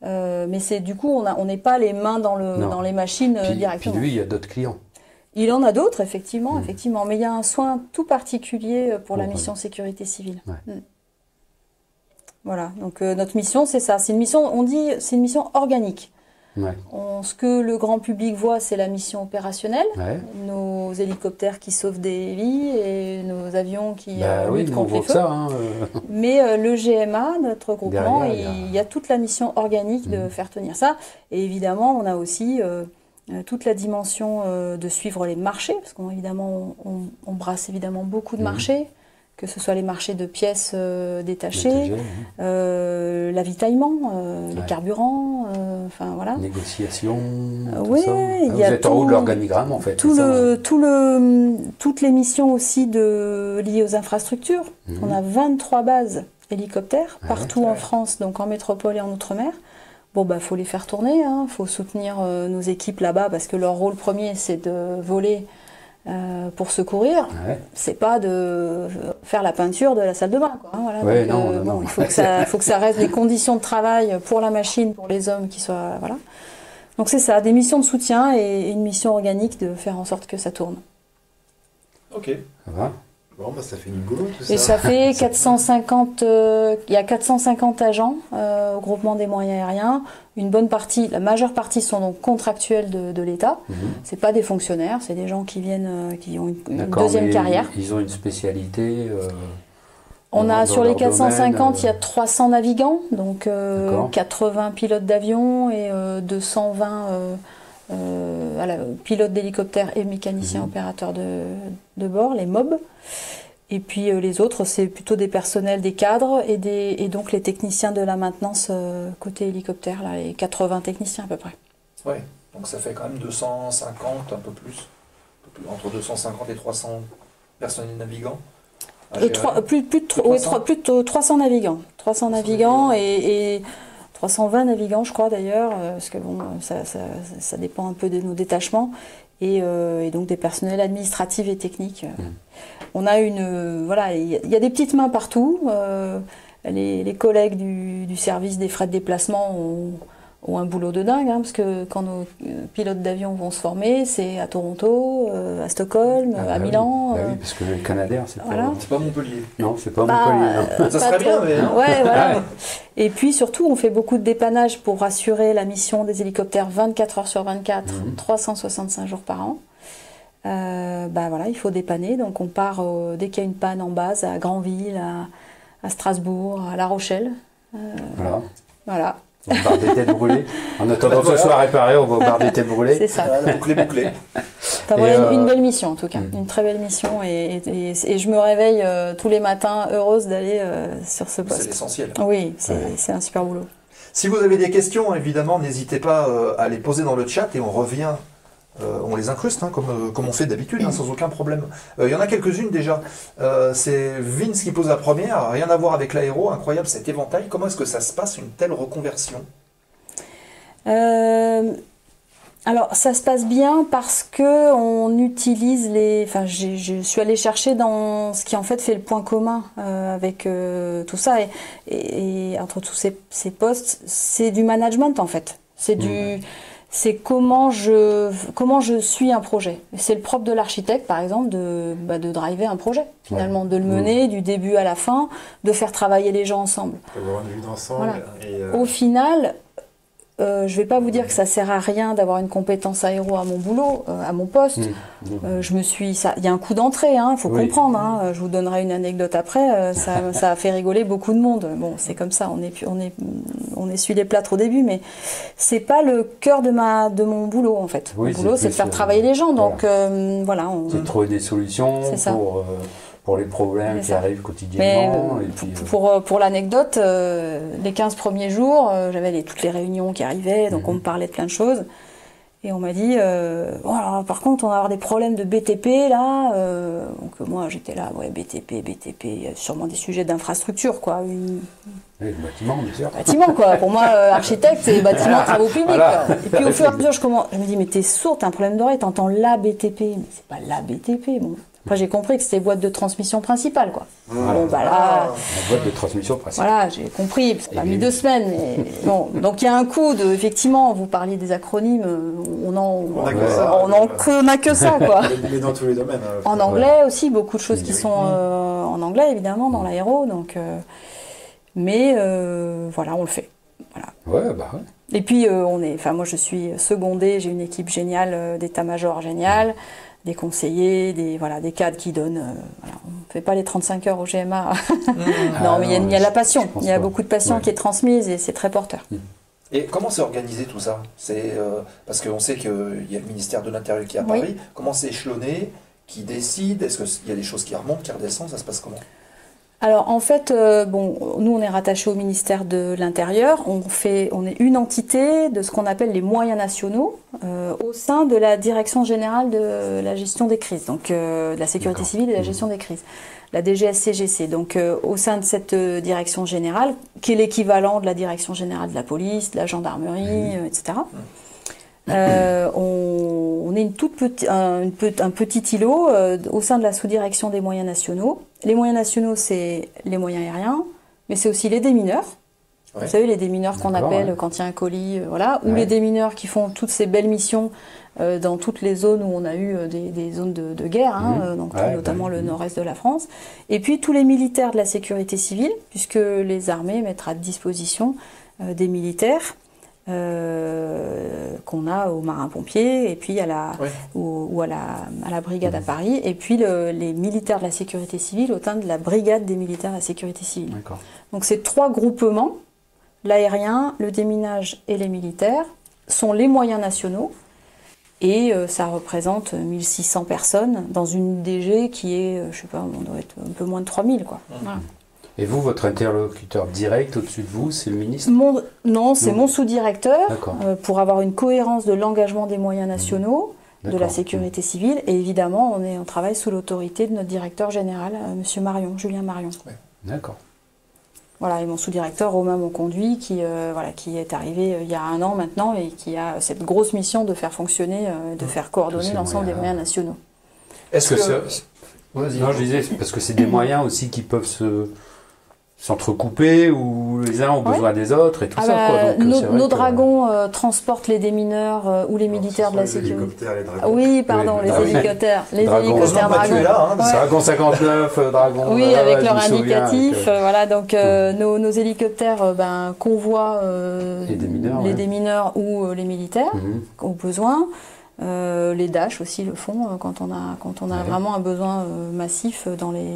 Mais c'est du coup, on n'est pas les mains dans les machines directement. Puis lui, il y a d'autres clients. Il en a d'autres, effectivement, mais il y a un soin tout particulier pour la mission sécurité civile. Ouais. Voilà, donc notre mission, c'est ça. C'est une mission, on dit, c'est une mission organique. Ouais. Ce que le grand public voit, c'est la mission opérationnelle, Ouais. nos hélicoptères qui sauvent des vies et nos avions qui Oui, luttent on contre les voit feux. ça. Hein, Mais le GMA, notre groupement, Derrière, il y a toute la mission organique de faire tenir ça. Et évidemment, on a aussi toute la dimension de suivre les marchés, parce qu'évidemment, on brasse évidemment beaucoup de marchés, que ce soit les marchés de pièces détachées, l'avitaillement, les carburants, enfin voilà. Négociation, Oui, tout ça. il Vous y a êtes en haut de l'organigramme, en fait. toutes les missions aussi liées aux infrastructures. On a 23 bases hélicoptères partout en France, donc en métropole et en outre-mer. Bon, faut les faire tourner, faut soutenir nos équipes là-bas, parce que leur rôle premier, c'est de voler pour secourir. Ouais. C'est pas de faire la peinture de la salle de bain, quoi, hein, voilà. Ouais, Donc, non. il faut que ça reste des conditions de travail pour la machine, pour les hommes qui soient, voilà. Donc c'est ça, des missions de soutien et une mission organique de faire en sorte que ça tourne. Ok. Ça va. Bon, ça fait du boulot tout ça. Et ça fait 450, il y a 450 agents au groupement des moyens aériens. Une bonne partie, la majeure partie sont donc contractuels de l'État. C'est pas des fonctionnaires, c'est des gens qui viennent, qui ont une deuxième carrière. Ils ont une spécialité. On a sur les 450, domaine, il y a 300 navigants, donc 80 pilotes d'avion et 220 pilotes d'hélicoptères et mécaniciens opérateurs de bord, les MOB. Et puis les autres, c'est plutôt des personnels, des cadres et donc les techniciens de la maintenance côté hélicoptère, là, les 80 techniciens à peu près. Oui, donc ça fait quand même 250, un peu plus, entre 250 et 300 personnels navigants. Plus de 300 navigants. 300 navigants et 320 navigants, je crois d'ailleurs, parce que bon, ça dépend un peu de nos détachements, et donc des personnels administratifs et techniques. On a il y a des petites mains partout. Les collègues du service des frais de déplacement ont un boulot de dingue, parce que quand nos pilotes d'avion vont se former, c'est à Toronto, à Stockholm, à Milan. Oui, parce que le Canadair, c'est C'est pas Montpellier. Non, c'est pas Montpellier. Non. Ça serait bien, mais non. Ouais, voilà. Et puis surtout, on fait beaucoup de dépannage pour assurer la mission des hélicoptères 24 heures sur 24, 365 jours par an. Il faut dépanner. Donc on part dès qu'il y a une panne en base à Granville, à Strasbourg, à La Rochelle. Voilà. On barre des têtes brûlées. En attendant que ce soit réparé, on va au bar des têtes brûlées. C'est ça. Bouclé. Une belle mission en tout cas, une très belle mission et je me réveille tous les matins heureuse d'aller sur ce poste. C'est l'essentiel. Oui, c'est un super boulot. Si vous avez des questions, évidemment, n'hésitez pas à les poser dans le chat et on revient. On les incruste, comme on fait d'habitude, sans aucun problème. Il y en a quelques-unes déjà. C'est Vince qui pose la première. Rien à voir avec l'aéro, incroyable cet éventail. Comment est-ce que ça se passe, une telle reconversion ? Alors, ça se passe bien parce que on utilise je suis allée chercher dans ce qui en fait le point commun avec tout ça et entre tous ces postes, c'est du management en fait. C'est comment je suis un projet. C'est le propre de l'architecte, par exemple, de driver un projet, finalement, de le mener du début à la fin, de faire travailler les gens ensemble. Avoir une vue d'ensemble. Voilà. Au final, je vais pas vous dire que ça sert à rien d'avoir une compétence aéro à mon boulot, à mon poste. Il y a un coup d'entrée, faut comprendre. Je vous donnerai une anecdote après. Ça a fait rigoler beaucoup de monde. Bon, c'est comme ça. On essuie les plâtres au début, mais c'est pas le cœur de mon boulot en fait. Oui, mon boulot, c'est de faire travailler les gens. Donc c'est de trouver des solutions pour les problèmes qui arrivent quotidiennement. Pour l'anecdote, les 15 premiers jours, j'avais toutes les réunions qui arrivaient, donc on me parlait de plein de choses. Et on m'a dit, bon, alors, par contre, on va avoir des problèmes de BTP là. Donc moi j'étais là, ouais, BTP, il y a sûrement des sujets d'infrastructure, quoi. Le bâtiment, bien sûr. Bâtiment, quoi. Pour moi, architecte, c'est bâtiment, travaux publics. Voilà. Quoi. Et puis au fur et à mesure, je me dis, mais t'es sourd, t'as un problème d'oreille, t'entends la BTP. Mais c'est pas la BTP, bon. Après, j'ai compris que c'était boîte de transmission principale, quoi. Bon, bah là. La boîte de transmission principale. Voilà, j'ai compris. Ça n'a pas mis 2 semaines, mais bon. Donc il y a un coup de, effectivement, vous parliez des acronymes, on n'a que ça, quoi. Mais dans tous les domaines. En anglais aussi, beaucoup de choses qui sont en anglais, évidemment, dans l'aéro. Donc, mais voilà, on le fait. Voilà. Ouais, bah ouais. Et puis, moi, je suis secondée, j'ai une équipe géniale, d'état-major génial, des conseillers, des cadres qui donnent. Voilà. On ne fait pas les 35 heures au GMA. Non, mais il y a la passion. Il y a beaucoup de passion qui est transmise et c'est très porteur. Et comment c'est organisé tout ça? C'est parce qu'on sait qu'il y a le ministère de l'Intérieur qui est à Paris. Comment c'est échelonné? Qui décide? Est-ce qu'il y a des choses qui remontent, qui redescendent? Ça se passe comment? Alors en fait, nous on est rattaché au ministère de l'Intérieur. On est une entité de ce qu'on appelle les moyens nationaux au sein de la Direction générale de la gestion des crises, donc de la sécurité civile et de la gestion des crises, la DGSCGC. Donc au sein de cette direction générale, qui est l'équivalent de la Direction générale de la police, de la gendarmerie, etc. On est un petit îlot au sein de la sous-direction des moyens nationaux. Les moyens nationaux, c'est les moyens aériens, mais c'est aussi les démineurs. Vous savez, les démineurs qu'on appelle quand il y a un colis, ou les démineurs qui font toutes ces belles missions dans toutes les zones où on a eu des zones de guerre, donc notamment le nord-est de la France. Et puis tous les militaires de la sécurité civile, puisque les armées mettent à disposition des militaires. Qu'on a aux marins-pompiers et puis à la brigade à Paris, et puis les militaires de la sécurité civile au sein de la brigade des militaires de la sécurité civile. Donc ces 3 groupements, l'aérien, le déminage et les militaires, sont les moyens nationaux, et ça représente 1600 personnes dans une DG qui est, je sais pas, on doit être un peu moins de 3000, quoi. Voilà. Et vous, votre interlocuteur direct au-dessus de vous, c'est le ministre? Non, c'est mon sous-directeur, pour avoir une cohérence de l'engagement des moyens nationaux, de la sécurité civile, et évidemment, on travaille sous l'autorité de notre directeur général, Monsieur Marion, Julien Marion. D'accord. Voilà, et mon sous-directeur, Romain Monconduit, qui est arrivé il y a 1 an maintenant, et qui a cette grosse mission de faire fonctionner, de faire coordonner l'ensemble des moyens nationaux. Est-ce que... Non, je disais, parce que c'est des moyens aussi qui peuvent s'entrecouper, où les uns ont besoin des autres et tout ça. Quoi. Donc, nos dragons transportent les démineurs ou les militaires de la sécurité. Les hélicoptères, les dragons. Oui, pardon, les hélicoptères. Les hélicoptères dragons. Dragon 59, dragon. Oui, avec leur indicatif. Voilà, donc nos hélicoptères convoient les démineurs ou les militaires au besoin. Les Dash aussi le font quand on a vraiment un besoin massif dans les...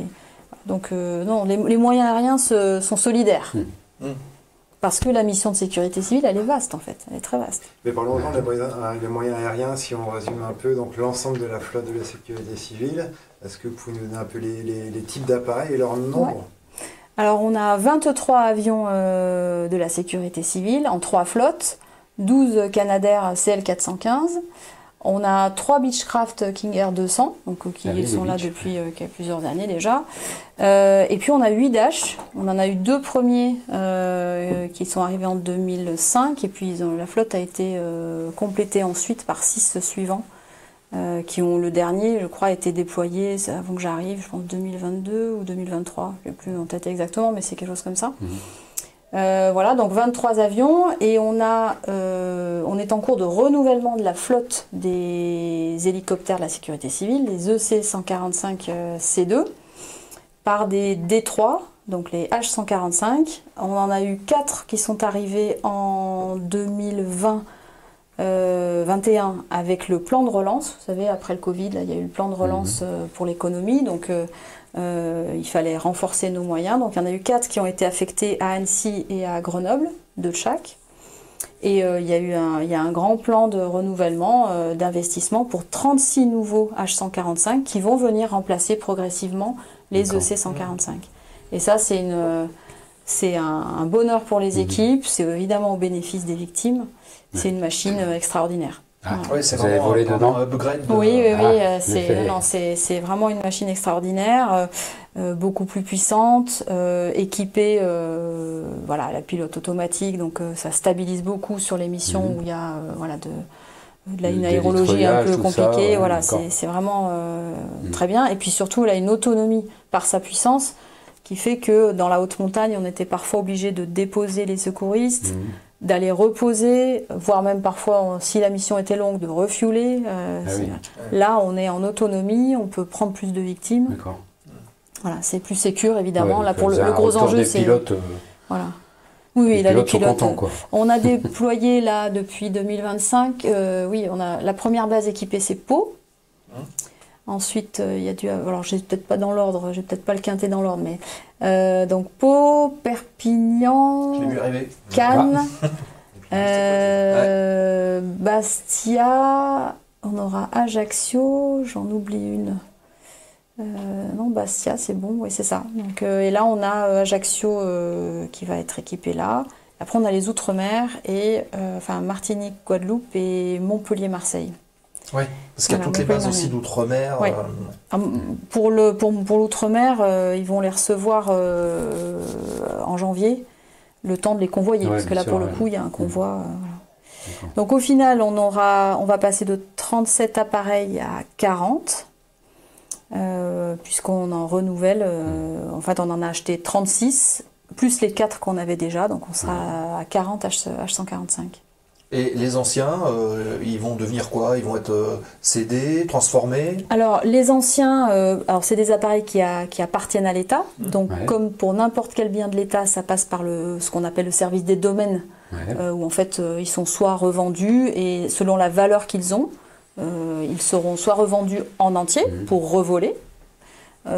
Donc non, les moyens aériens sont solidaires. Parce que la mission de sécurité civile, elle est vaste en fait, elle est très vaste. Mais parlons-en des moyens aériens, si on résume un peu, donc l'ensemble de la flotte de la sécurité civile. Est-ce que vous pouvez nous donner un peu les types d'appareils et leur nombre? Alors on a 23 avions de la sécurité civile en 3 flottes, 12 Canadair CL415. On a 3 Beechcraft King Air 200, donc qui sont là depuis plusieurs années déjà. Et puis on a 8 Dash. On en a eu 2 premiers qui sont arrivés en 2005. Et puis la flotte a été complétée ensuite par 6 suivants qui ont le dernier, je crois, été déployé avant que j'arrive, je pense 2022 ou 2023. Je n'ai plus en tête exactement, mais c'est quelque chose comme ça. Voilà, donc 23 avions, et on est en cours de renouvellement de la flotte des hélicoptères de la sécurité civile, les EC-145C2, par des D3, donc les H-145. On en a eu 4 qui sont arrivés en 2021 avec le plan de relance. Vous savez, après le Covid, là, il y a eu le plan de relance pour l'économie, donc... il fallait renforcer nos moyens. Donc il y en a eu 4 qui ont été affectés à Annecy et à Grenoble, 2 de chaque. Et il y a un grand plan de renouvellement, d'investissement pour 36 nouveaux H145 qui vont venir remplacer progressivement les EC145. Et ça, c'est un bonheur pour les équipes, c'est évidemment au bénéfice des victimes. C'est une machine extraordinaire. Ah, Oui, c'est vous avez vraiment volé dedans. un upgrade. de- Oui, Ah, c'est vraiment une machine extraordinaire, beaucoup plus puissante, équipée, voilà, la pilote automatique, donc ça stabilise beaucoup sur les missions où il y a voilà, une aérologie un peu compliquée. Voilà, c'est vraiment très bien. Et puis surtout, elle a une autonomie par sa puissance qui fait que dans la haute montagne, on était parfois obligé de déposer les secouristes, d'aller reposer, voire même parfois, si la mission était longue, de refueler. Là, on est en autonomie, on peut prendre plus de victimes. D'accord. Voilà, c'est plus sécure, évidemment. Ouais, Là, pour le un gros retour enjeu, des c'est... pilotes, Voilà. Oui, les là, les pilotes sont pilotes. contents, quoi. On a déployé, là, depuis 2025, oui, on a la première base équipée, c'est Pau. Ensuite, il y a alors j'ai peut-être pas dans l'ordre, j'ai peut-être pas le quintet dans l'ordre, mais donc Pau, Perpignan, Je l'ai vu arriver. Cannes, Bastia, on aura Ajaccio, j'en oublie une. Non, Bastia, c'est bon, oui, c'est ça. Donc, et là, on a Ajaccio qui va être équipé là. Après, on a les Outre-mer, et enfin Martinique, Guadeloupe et Montpellier-Marseille. Oui, parce qu'il y a Voilà, toutes les bases Montpellier. aussi d'outre-mer. Ouais. Pour l'Outre-mer, ils vont les recevoir en janvier, le temps de les convoyer, Ouais, parce que bien là, sûr, pour le ouais. coup, il y a un convoi. Voilà. Donc au final, on va passer de 37 appareils à 40. Puisqu'on en renouvelle, en fait on en a acheté 36, plus les 4 qu'on avait déjà, donc on sera à 40 H145. Et les anciens, ils vont devenir quoi? Ils vont être cédés, transformés? Alors les anciens, alors c'est des appareils qui appartiennent à l'État, donc Ouais. comme pour n'importe quel bien de l'État, ça passe par ce qu'on appelle le service des domaines, où en fait ils sont soit revendus, et selon la valeur qu'ils ont, ils seront soit revendus en entier pour revoler,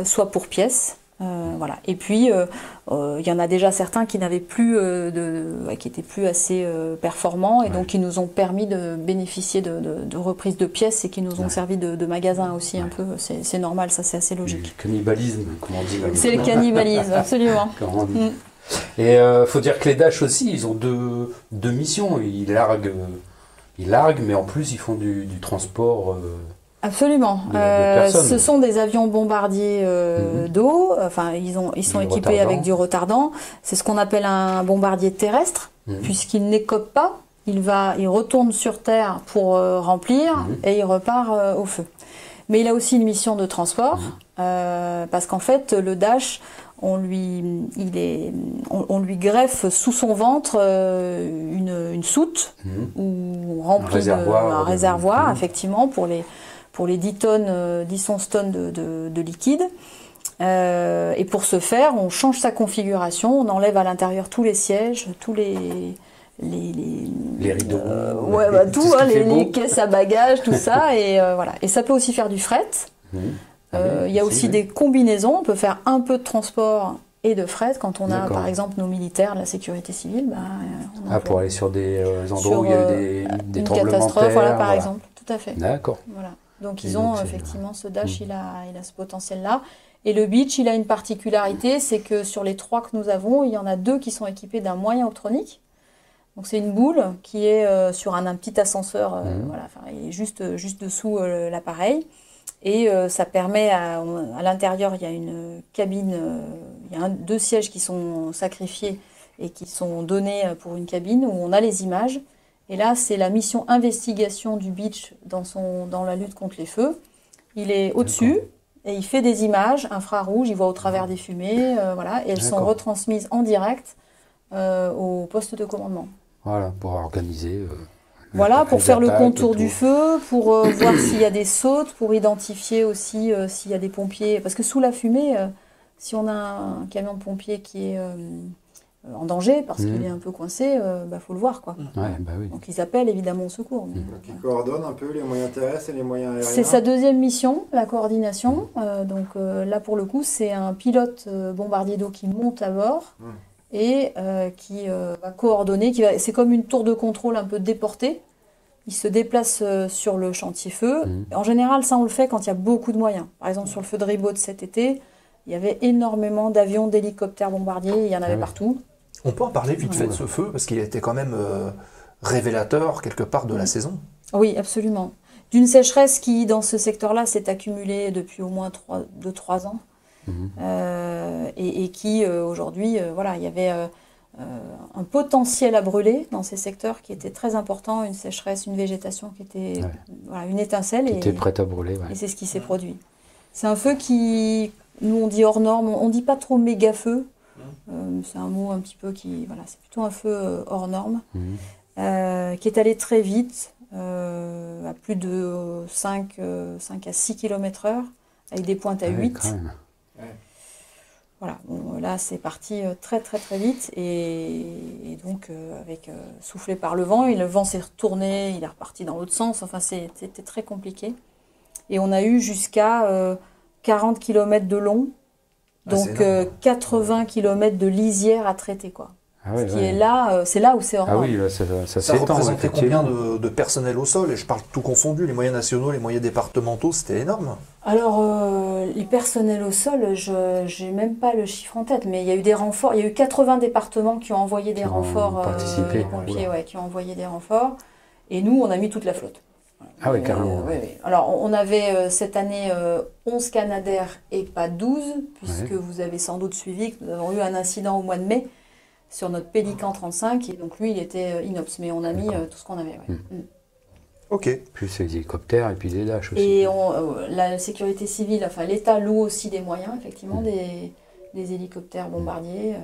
soit pour pièces. Voilà. Et puis, il y en a déjà certains qui n'avaient plus qui étaient plus assez performants, et donc qui nous ont permis de bénéficier de reprises de pièces, et qui nous ont servi de magasin aussi un peu. C'est normal, ça, c'est assez logique. Le cannibalisme, comme on dit. là. C'est le cannibalisme, absolument. Comme on dit. Et faut dire que les Dash aussi, ils ont deux missions. Ils larguent, mais en plus ils font du transport. Absolument. De personnes. Ce sont des avions bombardiers d'eau. Enfin, ils sont Du équipés retardant. avec du retardant. C'est ce qu'on appelle un bombardier terrestre, puisqu'il n'écope pas. Il retourne sur Terre pour remplir, et il repart au feu. Mais il a aussi une mission de transport, parce qu'en fait, le Dash, on lui greffe sous son ventre une soute, où on remplit un réservoir, effectivement, pour les 10 tonnes, 10-11 tonnes de liquide. Et pour ce faire, on change sa configuration, on enlève à l'intérieur tous les sièges, tous les rideaux. Tout, ce qui fait beau. les caisses à bagages, tout ça. Et voilà. Et ça peut aussi faire du fret. Il y a aussi des combinaisons. On peut faire un peu de transport et de fret quand on a, D'accord. par exemple, nos militaires, la sécurité civile. On en fait Pour aller sur des endroits sur, où il y a eu des une tremblements de catastrophe, terre. voilà, par exemple. Tout à fait. D'accord. Voilà. Donc Et ils ont donc, c'est- effectivement ce Dash, il a ce potentiel-là. Et le Beach, il a une particularité, c'est que sur les 3 que nous avons, il y en a 2 qui sont équipés d'un moyen optronique. Donc c'est une boule qui est sur un petit ascenseur, voilà, enfin, il est juste dessous l'appareil. Et ça permet à l'intérieur, il y a une cabine, il y a 2 sièges qui sont sacrifiés et qui sont donnés pour une cabine où on a les images. Et là, c'est la mission investigation du Beach dans la lutte contre les feux. Il est au-dessus et il fait des images infrarouges, il voit au travers des fumées, voilà, et elles sont D'accord. retransmises en direct au poste de commandement. Voilà, pour organiser. Voilà, pour les faire le attaques, contour tout. du feu, pour voir s'il y a des sautes, pour identifier aussi s'il y a des pompiers. Parce que sous la fumée, si on a un camion de pompiers qui est en danger, parce qu'il est un peu coincé, faut le voir, quoi. Ouais, bah oui. Donc ils appellent évidemment au secours. mais Qui coordonne un peu les moyens terrestres et les moyens aériens. c'est sa deuxième mission, la coordination. Donc là, pour le coup, c'est un pilote bombardier d'eau qui monte à bord et qui va coordonner. C'est comme une tour de contrôle un peu déportée. Il se déplace sur le chantier feu. En général, ça, on le fait quand il y a beaucoup de moyens. Par exemple, sur le feu de Ribot de cet été, il y avait énormément d'avions, d'hélicoptères bombardiers. Il y en avait partout. On peut en parler vite fait de ce feu, parce qu'il était quand même révélateur quelque part de la saison. Oui, absolument. D'une sécheresse qui, dans ce secteur-là, s'est accumulée depuis au moins 2-3 ans. Et qui, aujourd'hui, voilà, il y avait un potentiel à brûler dans ces secteurs qui était très important, une sécheresse, une végétation qui était voilà, une étincelle. Qui était prête à brûler. Ouais. Et c'est ce qui s'est produit. C'est un feu qui, nous on dit hors norme, on ne dit pas trop méga feu. C'est un mot un petit peu qui, voilà, c'est plutôt un feu hors norme, qui est allé très vite, à plus de 5 à 6 km/h, avec des pointes à 8. Voilà, bon, là c'est parti très très très vite et donc avec soufflé par le vent, et le vent s'est retourné, il est reparti dans l'autre sens, enfin c'était très compliqué. Et on a eu jusqu'à 40 km de long, donc 80 km de lisière à traiter, quoi. Ah ouais, Ce qui est là, c'est là où c'est hors norme. Ah oui, là, ça s'étend. représentait combien de personnel au sol? Et je parle tout confondu, les moyens nationaux, les moyens départementaux, c'était énorme. Alors, les personnels au sol, je n'ai même pas le chiffre en tête, mais il y a eu des renforts. Il y a eu 80 départements qui ont envoyé des renforts, les pompiers, qui ont envoyé des renforts. Et nous, on a mis toute la flotte. Ah oui, carrément. Oui. Alors, on avait cette année 11 Canadair et pas 12, puisque vous avez sans doute suivi que nous avons eu un incident au mois de mai sur notre Pélican 35, et donc lui, il était inops, mais on a mis tout ce qu'on avait. Ok. Plus les hélicoptères et puis les Dash aussi. Et la sécurité civile, enfin l'État loue aussi des moyens, effectivement, des hélicoptères bombardiers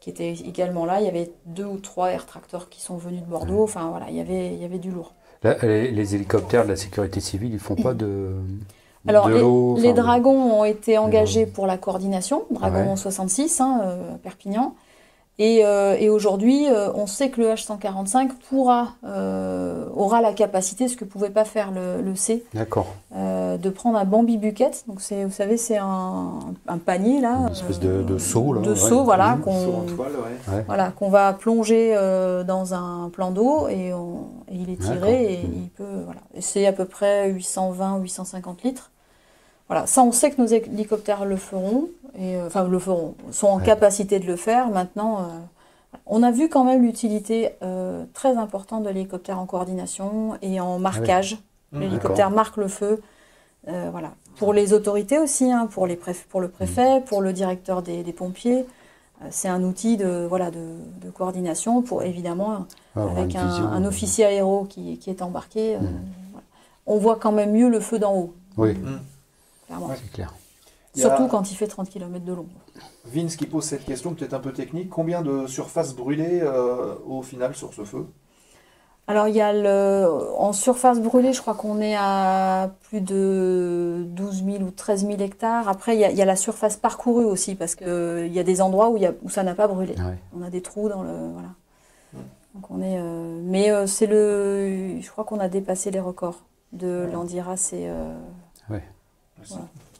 qui étaient également là. Il y avait 2 ou 3 air tracteurs qui sont venus de Bordeaux. Enfin voilà, il y avait du lourd. Là, les hélicoptères de la sécurité civile, ils font pas de... Alors, les dragons ont été engagés pour la coordination, Dragon 66, Perpignan. Et aujourd'hui, on sait que le H145 aura la capacité, ce que ne pouvait pas faire le C, de prendre un Bambi Bucket. Donc vous savez, c'est un panier là, une espèce de seau là, voilà, qu'on va plonger dans un plan d'eau et il est tiré et il peut, voilà. Et c'est à peu près 820-850 litres. Voilà, ça on sait que nos hélicoptères le feront, sont en capacité de le faire. Maintenant, on a vu quand même l'utilité très importante de l'hélicoptère en coordination et en marquage. L'hélicoptère marque le feu, voilà. Pour les autorités aussi, pour le préfet, pour le directeur des pompiers. C'est un outil de coordination pour, évidemment, avec un officier aéro qui est embarqué. Voilà. On voit quand même mieux le feu d'en haut. Oui. Clairement. C'est clair. Surtout quand il fait 30 km de long. Vince qui pose cette question, peut-être un peu technique. Combien de surfaces brûlées au final sur ce feu? Alors, il y a en surface brûlée, je crois qu'on est à plus de 12 000 ou 13 000 hectares. Après, il y a la surface parcourue aussi, parce qu'il y a des endroits où ça n'a pas brûlé. On a des trous dans le... Voilà. Donc on est... mais je crois qu'on a dépassé les records de l'Andiras et... Voilà.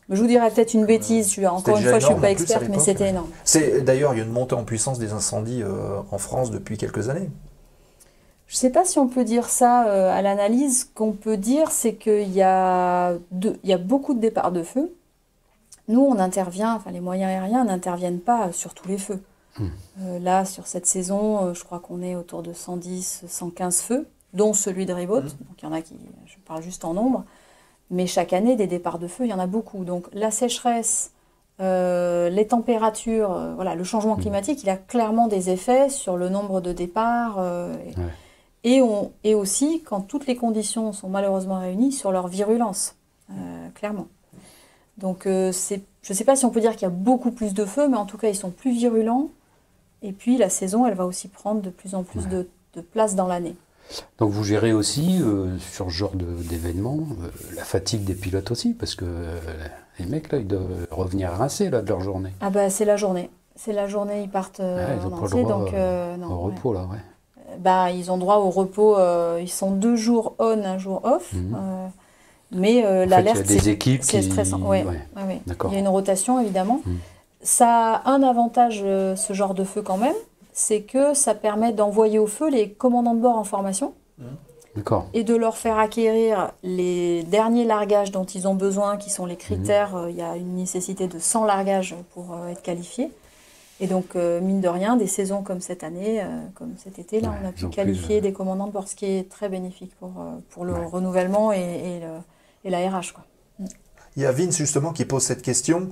Mais je vous dirais peut-être une bêtise, encore une fois, je ne suis pas experte, mais c'était énorme. D'ailleurs, il y a une montée en puissance des incendies en France depuis quelques années. Je ne sais pas si on peut dire ça à l'analyse. Ce qu'on peut dire, c'est qu'il y a beaucoup de départs de feu. Nous, on intervient, enfin les moyens aériens n'interviennent pas sur tous les feux. Là, sur cette saison, je crois qu'on est autour de 110, 115 feux, dont celui de Ribot. Donc il y en a qui, je parle juste en nombre. Mais chaque année, des départs de feu, il y en a beaucoup. Donc la sécheresse, les températures, le changement climatique, il a clairement des effets sur le nombre de départs. Et aussi, quand toutes les conditions sont malheureusement réunies, sur leur virulence, clairement. Donc je ne sais pas si on peut dire qu'il y a beaucoup plus de feux, mais en tout cas, ils sont plus virulents. Et puis la saison, elle va aussi prendre de plus en plus de place dans l'année. Donc vous gérez aussi, sur ce genre d'événement, la fatigue des pilotes aussi, parce que les mecs, là, ils doivent revenir rincés de leur journée. Ah bah c'est la journée. C'est la journée, ils partent ils en entier. Donc, au repos, là, ils ont droit au repos, ils sont 2 jours on, 1 jour off. Mais l'alerte, c'est stressant. Il y a une rotation, évidemment. Ça a un avantage, ce genre de feu quand même, c'est que ça permet d'envoyer au feu les commandants de bord en formation et de leur faire acquérir les derniers largages dont ils ont besoin, qui sont les critères. Il y a une nécessité de 100 largages pour être qualifié. Et donc, mine de rien, des saisons comme cette année, comme cet été, là, on a pu qualifier des commandants de bord, ce qui est très bénéfique pour le renouvellement et la RH, quoi. Il y a Vince justement qui pose cette question.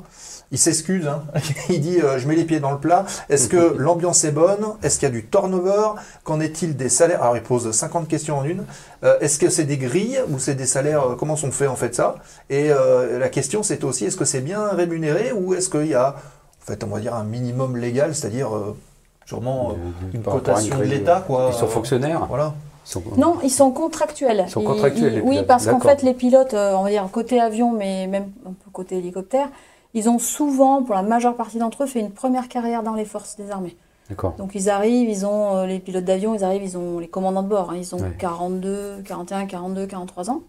Il s'excuse, hein. Il dit je mets les pieds dans le plat. Est-ce que l'ambiance est bonne? Est-ce qu'il y a du turnover? Qu'en est-il des salaires? Alors il pose 50 questions en une. Est-ce que c'est des grilles ou c'est des salaires? Comment sont faits en fait ça? Et la question c'est aussi est-ce que c'est bien rémunéré ou est-ce qu'il y a en fait on va dire un minimum légal, c'est-à-dire sûrement une cotation de l'État quoi. Ils sont fonctionnaires. Voilà. Non, ils sont contractuels. Ils sont contractuels, les oui, pilotes. parce qu'en D'accord. fait, les pilotes, on va dire côté avion, mais même un peu côté hélicoptère, ils ont souvent, pour la majeure partie d'entre eux, fait une première carrière dans les forces des armées. D'accord. Donc ils arrivent, ils ont les pilotes d'avion, ils ont les commandants de bord, hein, ils ont 41, 42, 43 ans,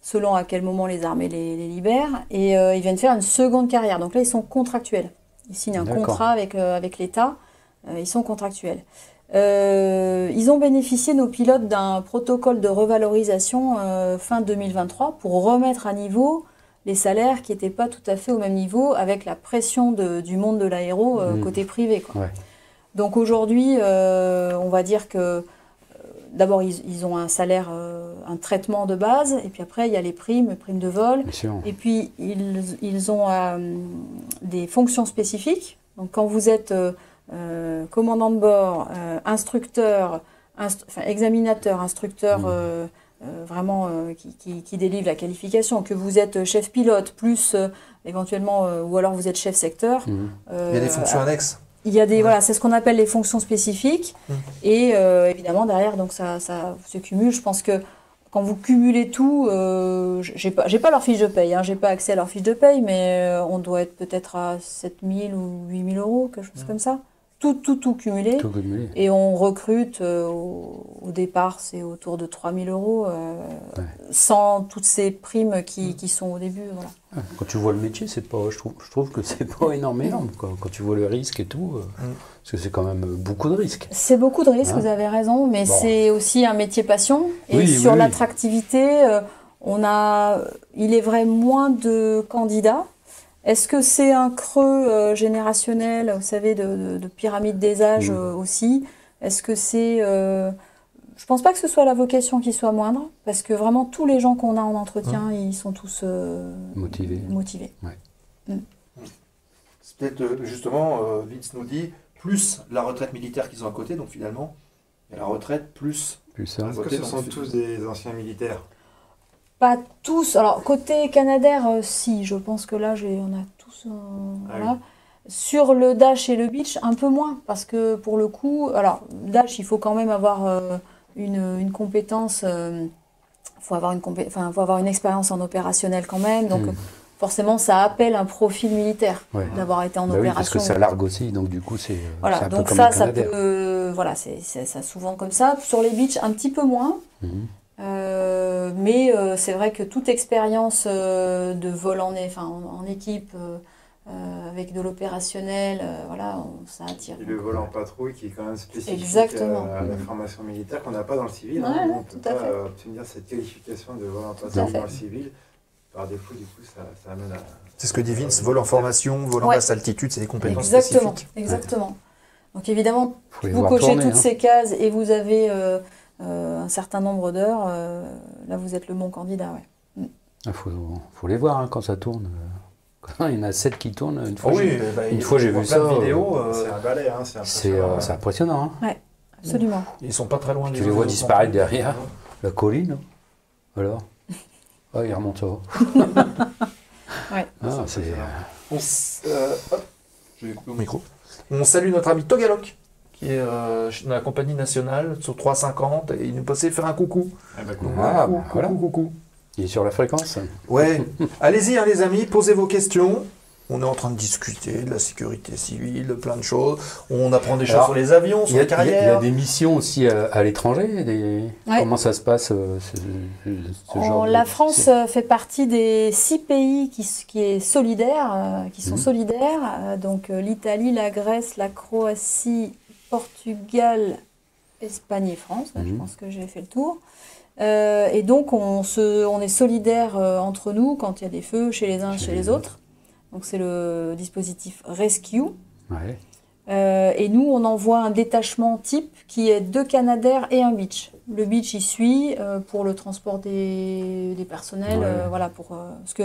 selon à quel moment les armées les libèrent, et ils viennent faire une seconde carrière. Donc là, ils sont contractuels. Ils signent un contrat avec l'État, ils sont contractuels. Ils ont bénéficié, nos pilotes, d'un protocole de revalorisation fin 2023 pour remettre à niveau les salaires qui n'étaient pas tout à fait au même niveau avec la pression du monde de l'aéro côté privé, quoi. Ouais. Donc aujourd'hui, on va dire que d'abord ils ont un salaire, un traitement de base, et puis après il y a les primes de vol, et puis ils ont des fonctions spécifiques. Donc quand vous êtes commandant de bord, instructeur, examinateur, instructeur vraiment qui délivre la qualification, que vous êtes chef pilote, plus éventuellement, ou alors vous êtes chef secteur. Il y a des fonctions annexes. Il y a des, voilà, c'est ce qu'on appelle les fonctions spécifiques. Et évidemment, derrière, donc ça se cumule. Je pense que quand vous cumulez tout, j'ai pas leur fiche de paye, hein, j'ai pas accès à leur fiche de paye, mais on doit être peut-être à 7 000 ou 8 000 euros, quelque chose comme ça. Tout cumulé. Tout cumulé. Et on recrute, au départ, c'est autour de 3 000 euros, sans toutes ces primes qui sont au début. Voilà. Quand tu vois le métier, c'est pas, je trouve que c'est pas énorme, quoi. Quand tu vois le risque et tout, parce que c'est quand même beaucoup de risques. C'est beaucoup de risques, vous avez raison, mais c'est aussi un métier passion. Et sur l'attractivité, il est vrai, moins de candidats. Est-ce que c'est un creux générationnel, vous savez, de pyramide des âges aussi? Est-ce que c'est... je pense pas que ce soit la vocation qui soit moindre, parce que vraiment tous les gens qu'on a en entretien, ils sont tous motivés. Ouais. C'est peut-être justement, Vince nous dit, plus la retraite militaire qu'ils ont à côté, donc finalement, il y a la retraite plus ça. Est-ce que ce sont tous des anciens militaires? Pas tous. Alors, côté Canadair, si, je pense que là, on a tous... voilà. Sur le dash et le beach, un peu moins, parce que pour le coup... Alors, dash, il faut quand même avoir une compétence... faut avoir une expérience en opérationnel quand même, donc forcément, ça appelle un profil militaire d'avoir été en opération. Oui, parce que ça largue aussi, donc du coup, c'est voilà, un donc peu comme ça peut... Voilà, c'est souvent comme ça. Sur les beach, un petit peu moins. Mais c'est vrai que toute expérience de vol en équipe avec de l'opérationnel, voilà, ça attire. Et le vol en patrouille qui est quand même spécifique à la formation militaire qu'on n'a pas dans le civil. On ne peut pas obtenir cette qualification de vol en patrouille dans le civil. Par défaut, du coup, ça amène à... C'est ce que dit Vince, vol en formation, vol en basse altitude, c'est des compétences spécifiques. Exactement. Donc évidemment, vous cochez toutes ces cases et vous avez... un certain nombre d'heures, là vous êtes le bon candidat. Il faut les voir quand ça tourne. Quand il y en a 7 qui tournent, une fois j'ai vu ça. C'est un balai, c'est impressionnant. Hein. Ouais, absolument. Ils sont pas très loin. Tu les vois disparaître derrière la colline. Alors, il remonte ça. Je vais couper mon micro. On salue notre ami Togalok, qui est dans la compagnie nationale sur 350, et il nous passait faire un coucou. Coucou. Il est sur la fréquence. Ouais. Allez-y, les amis, posez vos questions. On est en train de discuter de la sécurité civile, de plein de choses. On apprend des choses sur les avions, sur les carrières. Il y a des missions aussi à l'étranger. Comment ça se passe ce genre La France fait partie des 6 pays qui sont solidaires. Donc l'Italie, la Grèce, la Croatie, Portugal, Espagne et France. Je pense que j'ai fait le tour. Et donc on est solidaires entre nous quand il y a des feux chez les uns, chez les autres. Donc c'est le dispositif Rescue. Et nous, on envoie un détachement type qui est 2 Canadair et un Beach. Le Beach, il suit pour le transport des personnels, voilà, parce que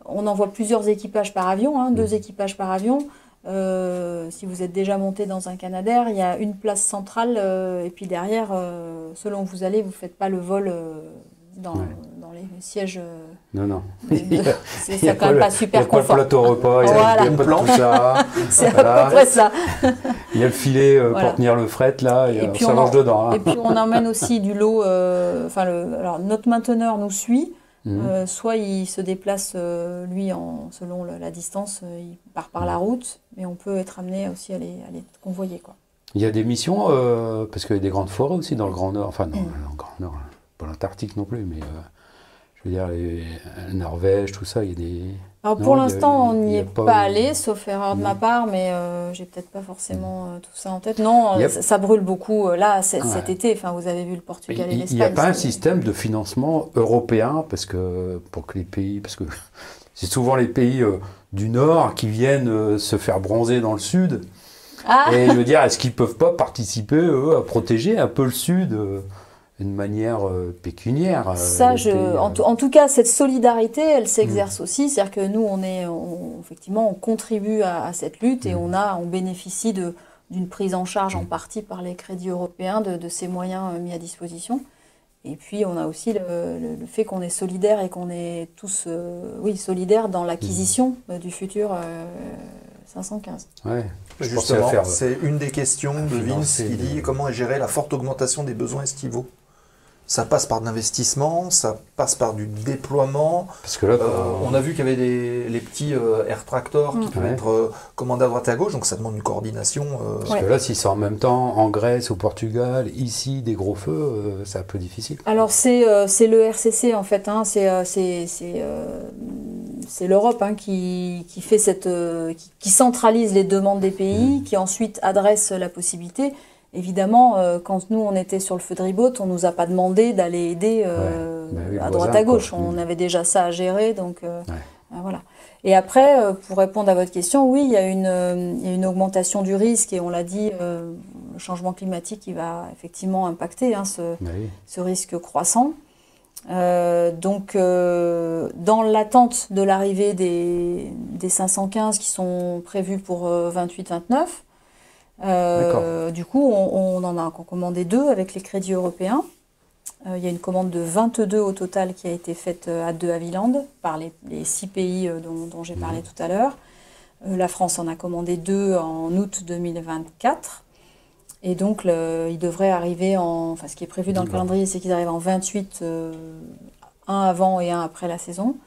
on envoie plusieurs équipages par avion, hein, 2 équipages par avion. Si vous êtes déjà monté dans un Canadair, il y a une place centrale et puis derrière, selon où vous allez, vous ne faites pas le vol dans les sièges. Non. C'est quand même pas super confort. Il n'y a pas le plateau repas, il n'y a pas tout ça. C'est à peu près ça. Il y a le filet pour tenir le fret là, et puis on s'allonge dedans. Hein. Et puis on emmène aussi du lot. Alors notre mainteneur nous suit. Soit il se déplace, lui, selon la distance, il part par la route, mais on peut être amené aussi à les convoyer, quoi. Il y a des missions, parce qu'il y a des grandes forêts aussi dans le Grand Nord, enfin non, dans le Grand Nord, pas l'Antarctique non plus, mais je veux dire, la Norvège, tout ça, il y a des... Alors pour l'instant, on n'y est pas allé, sauf erreur de ma part, mais j'ai peut-être pas forcément tout ça en tête. Non, ça brûle beaucoup là cet été. Enfin, vous avez vu le Portugal et l'Espagne. Il n'y a pas un système de financement européen pour que les pays, parce que c'est souvent les pays du Nord qui viennent se faire bronzer dans le Sud. Et je veux dire, est-ce qu'ils peuvent pas participer eux à protéger un peu le Sud d'une manière pécuniaire? En tout cas, cette solidarité, elle s'exerce aussi. C'est-à-dire que nous, effectivement, on contribue à cette lutte et on bénéficie d'une prise en charge en partie par les crédits européens de ces moyens mis à disposition. Et puis, on a aussi le fait qu'on est solidaires et qu'on est tous solidaires dans l'acquisition du futur 515. Ouais. Justement, c'est une des questions de Vince qui dit comment est gérée la forte augmentation des besoins estivaux. Ça passe par de l'investissement, ça passe par du déploiement. Parce que là, on a vu qu'il y avait les petits air tractors qui peuvent être commandés à droite et à gauche, donc ça demande une coordination. Parce que là, si c'est en même temps en Grèce, au Portugal, ici, des gros feux, c'est un peu difficile. Alors c'est le RCC en fait, hein, c'est l'Europe qui fait qui centralise les demandes des pays, qui ensuite adresse la possibilité. Évidemment, quand nous, on était sur le feu de Ribot, on ne nous a pas demandé d'aller aider à droite à gauche. On avait déjà ça à gérer, donc voilà. Et après, pour répondre à votre question, oui, il y a une augmentation du risque, et on l'a dit, le changement climatique, il va effectivement impacter ce risque croissant. Donc, dans l'attente de l'arrivée des 515 qui sont prévus pour 28-29, du coup, on en a commandé 2 avec les crédits européens. Il y a une commande de 22 au total qui a été faite à 2 Havilland par les 6 pays dont j'ai parlé tout à l'heure. La France en a commandé 2 en août 2024. Et donc, ils devraient arriver ce qui est prévu dans le calendrier, c'est qu'ils arrivent en 28, un avant et un après la saison.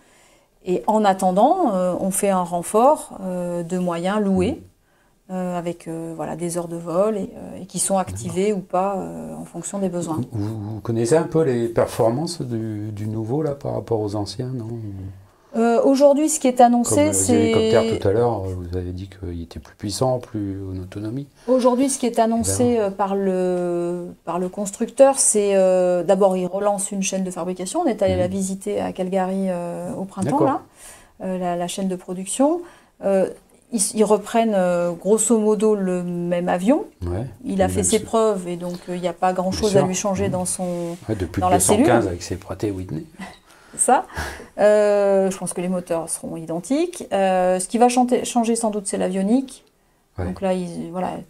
Et en attendant, on fait un renfort de moyens loués. Avec des heures de vol et qui sont activées ou pas en fonction des besoins. Vous connaissez un peu les performances du nouveau là par rapport aux anciens, non? Aujourd'hui, ce qui est annoncé, c'est... Comme l'hélicoptère tout à l'heure, vous avez dit qu'il était plus puissant, plus en autonomie. Aujourd'hui, ce qui est annoncé par le constructeur, c'est d'abord, il relance une chaîne de fabrication. On est allé la visiter à Calgary au printemps, là, la chaîne de production. Ils reprennent grosso modo le même avion. Il a fait ses preuves et donc il n'y a pas grand-chose à lui changer dans la cellule. 215 avec ses Pratt & Whitney. C'est ça. Je pense que les moteurs seront identiques. Ce qui va changer sans doute, c'est l'avionique. Donc là,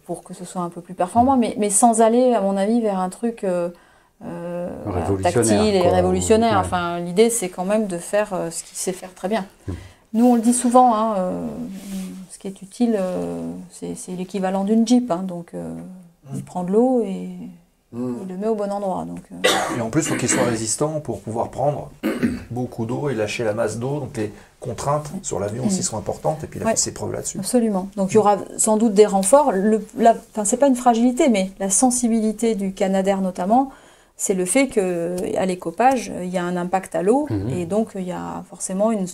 pour que ce soit un peu plus performant, mais sans aller, à mon avis, vers un truc tactile et révolutionnaire. Enfin, l'idée, c'est quand même de faire ce qu'il sait faire très bien. Nous, on le dit souvent, ce qui est utile, c'est l'équivalent d'une Jeep. Donc, il prend de l'eau et il le met au bon endroit. Donc, Et en plus, il faut qu'il soit résistant pour pouvoir prendre beaucoup d'eau et lâcher la masse d'eau. Donc, les contraintes sur l'avion aussi sont importantes. Et puis, il a fait ses preuves là-dessus. Absolument. Donc, il y aura sans doute des renforts. C'est pas une fragilité, mais la sensibilité du Canadair notamment, c'est le fait qu'à l'écopage, il y a un impact à l'eau. Et donc, il y a forcément une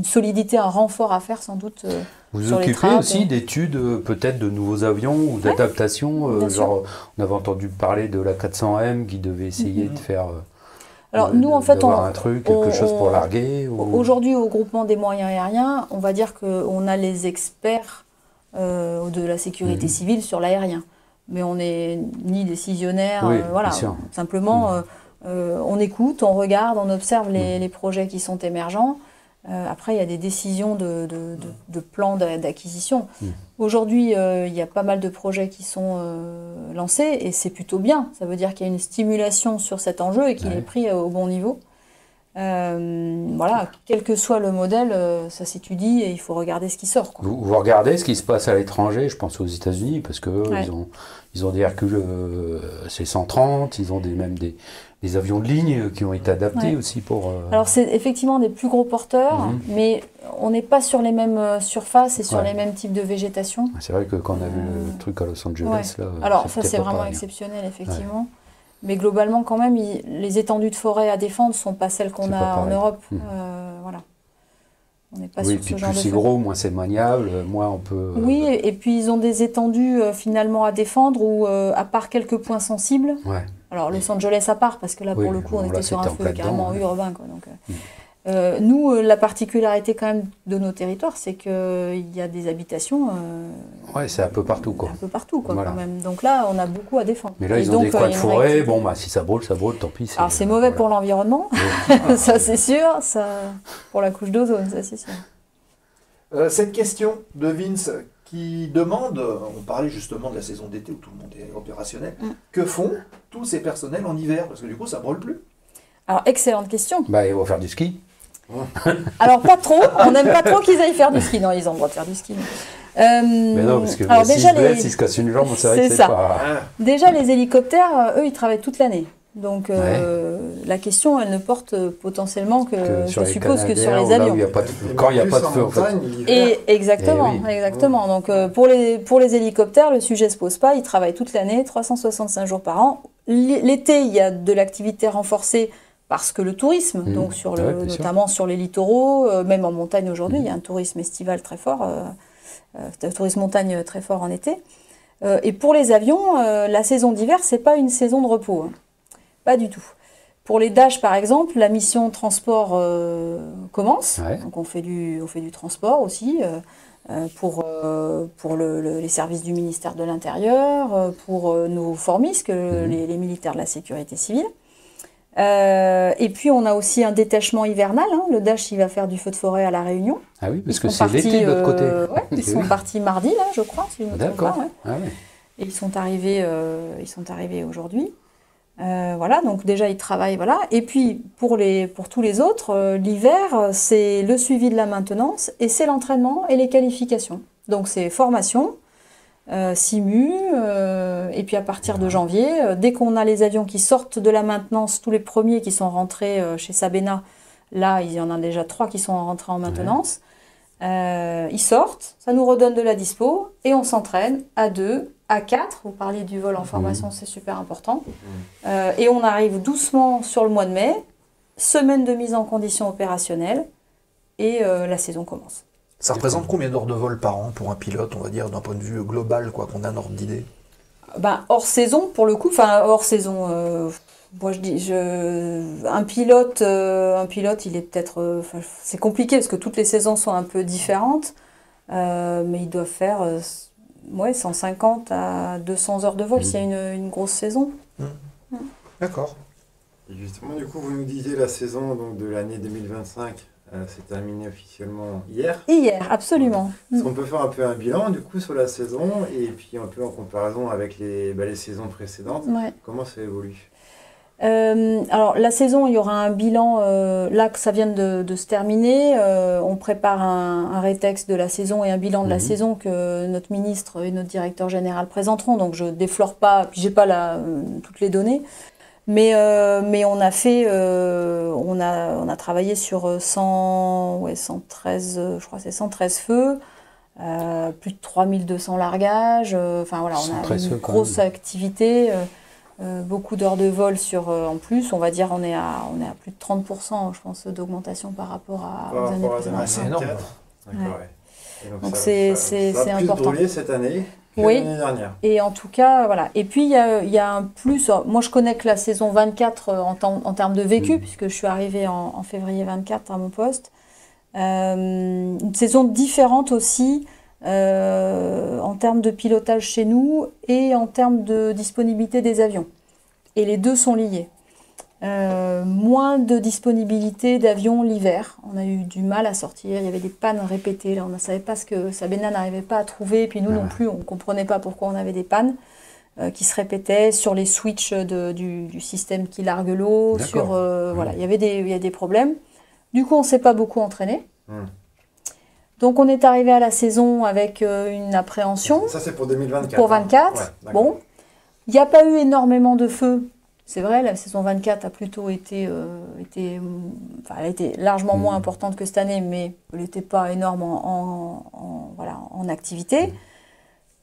solidité, un renfort à faire sans doute. Vous occupez aussi d'études peut-être de nouveaux avions ou d'adaptation. Genre, on avait entendu parler de la 400M qui devait essayer de faire. Alors nous, en fait, un truc, quelque chose pour larguer. Aujourd'hui, au groupement des moyens aériens, on va dire qu'on a les experts de la sécurité civile sur l'aérien. Mais on n'est ni décisionnaire, voilà. Simplement, on écoute, on regarde, on observe les projets qui sont émergents. Après, il y a des décisions de plans d'acquisition. Aujourd'hui, il y a pas mal de projets qui sont lancés et c'est plutôt bien. Ça veut dire qu'il y a une stimulation sur cet enjeu et qu'il est pris au bon niveau. Voilà, quel que soit le modèle, ça s'étudie et il faut regarder ce qui sort, quoi. Vous regardez ce qui se passe à l'étranger, je pense aux États-Unis, parce que ils ont des Hercule C-130, ils ont même des avions de ligne qui ont été adaptés aussi pour... Alors c'est effectivement des plus gros porteurs, mais on n'est pas sur les mêmes surfaces et sur les mêmes types de végétation. C'est vrai que quand on a vu le truc à Los Angeles, là... Alors ça c'est vraiment exceptionnel, effectivement. Mais globalement, quand même, les étendues de forêt à défendre ne sont pas celles qu'on a en Europe. Voilà. On n'est pas sur ce genre de... plus c'est gros, moins c'est maniable, moins on peut... Oui, et puis ils ont des étendues finalement à défendre où, à part quelques points sensibles... Alors Los Angeles à part, parce que là, pour le coup, on était sur un feu carrément urbain, quoi. Donc, nous, la particularité quand même de nos territoires, c'est qu'il y a des habitations... c'est un peu partout, quoi. Un peu partout, quoi, quand même. Donc là, on a beaucoup à défendre. Mais là, ils ont des coins de forêt. Bon, si ça brûle, tant pis. Alors, c'est mauvais pour l'environnement, ça c'est sûr. Ça, pour la couche d'ozone, ça c'est sûr. Cette question de Vince qui demande, on parlait justement de la saison d'été où tout le monde est opérationnel, que font tous ces personnels en hiver? Parce que du coup, ça ne brûle plus. Alors, excellente question. Ils vont faire du ski. Alors, pas trop. On n'aime pas trop qu'ils aillent faire du ski. Non, ils ont le droit de faire du ski. Mais non, parce que s'ils se cassent une jambe, c'est vrai que c'est pas... Déjà, les hélicoptères, eux, ils travaillent toute l'année. Donc, la question, elle ne porte potentiellement que je suppose, que sur les avions. Quand il n'y a pas de feu, en fait. Et exactement. Donc, pour les hélicoptères, le sujet ne se pose pas. Ils travaillent toute l'année, 365 jours par an. L'été, il y a de l'activité renforcée parce que le tourisme, donc notamment sur les littoraux, même en montagne aujourd'hui, il y a un tourisme estival très fort, tourisme montagne très fort en été. Et pour les avions, la saison d'hiver, c'est pas une saison de repos. Pas du tout. Pour les Dash, par exemple, la mission transport commence. Donc on fait du transport aussi pour les services du ministère de l'Intérieur, pour nos formisques, les militaires de la sécurité civile. Et puis on a aussi un détachement hivernal. Le Dash, il va faire du feu de forêt à La Réunion. Ah oui, parce que c'est l'été de l'autre côté. Ils sont partis mardi, là, je crois, si je me trompe pas. Et ils sont arrivés aujourd'hui. Voilà, donc déjà ils travaillent, voilà. Et puis pour tous les autres, l'hiver, c'est le suivi de la maintenance et c'est l'entraînement et les qualifications. Donc c'est formation, simu, et puis à partir de janvier, dès qu'on a les avions qui sortent de la maintenance, tous les premiers qui sont rentrés chez Sabena, là il y en a déjà 3 qui sont rentrés en maintenance, ils sortent, ça nous redonne de la dispo et on s'entraîne à 2, à 4, vous parliez du vol en formation, c'est super important, et on arrive doucement sur le mois de mai, semaine de mise en condition opérationnelle, et la saison commence. Ça représente combien d'heures de vol par an pour un pilote, on va dire, d'un point de vue global, quoi, qu'on a un ordre d'idée? Hors saison, pour le coup, hors saison, moi je dis, un pilote, il est peut-être, c'est compliqué parce que toutes les saisons sont un peu différentes, mais ils doivent faire 150 à 200 heures de vol s'il y a une grosse saison. D'accord. Et justement, du coup, vous nous disiez la saison donc, de l'année 2025 s'est terminée officiellement hier. Hier, absolument. Est-ce qu'on peut faire un peu un bilan du coup sur la saison et puis un peu en comparaison avec les saisons précédentes, comment ça évolue? Alors la saison, il y aura un bilan, là que ça vient de se terminer, on prépare un rétexte de la saison et un bilan de la saison que notre ministre et notre directeur général présenteront, donc je déflore pas, puis j'ai pas toutes les données, mais on a fait, on a travaillé sur 113, je crois que c'est 113 feux, plus de 3200 largages, enfin voilà, on a une grosse activité. Beaucoup d'heures de vol en plus, on va dire on est à plus de 30%, je pense, d'augmentation par rapport aux années précédentes. C'est énorme. Donc c'est important. Plus cette année que l'année dernière. Et en tout cas, voilà. Et puis il y a un plus. Moi, je connais que la saison 24 en termes de vécu, puisque je suis arrivée en février 24 à mon poste. Une saison différente aussi. en termes de pilotage chez nous et en termes de disponibilité des avions. Et les deux sont liés. Moins de disponibilité d'avions l'hiver. On a eu du mal à sortir, il y avait des pannes répétées. Là, on ne savait pas ce que Sabena n'arrivait pas à trouver, et puis nous non plus, on ne comprenait pas pourquoi on avait des pannes qui se répétaient sur les switches du système qui largue l'eau. Voilà, il y avait des problèmes. Du coup, on ne s'est pas beaucoup entraîné. Donc on est arrivé à la saison avec une appréhension. Ça c'est pour 2024. Pour 24. Ouais, bon, il n'y a pas eu énormément de feu. C'est vrai, la saison 24 a plutôt été, elle a été largement moins importante que cette année, mais elle n'était pas énorme en activité.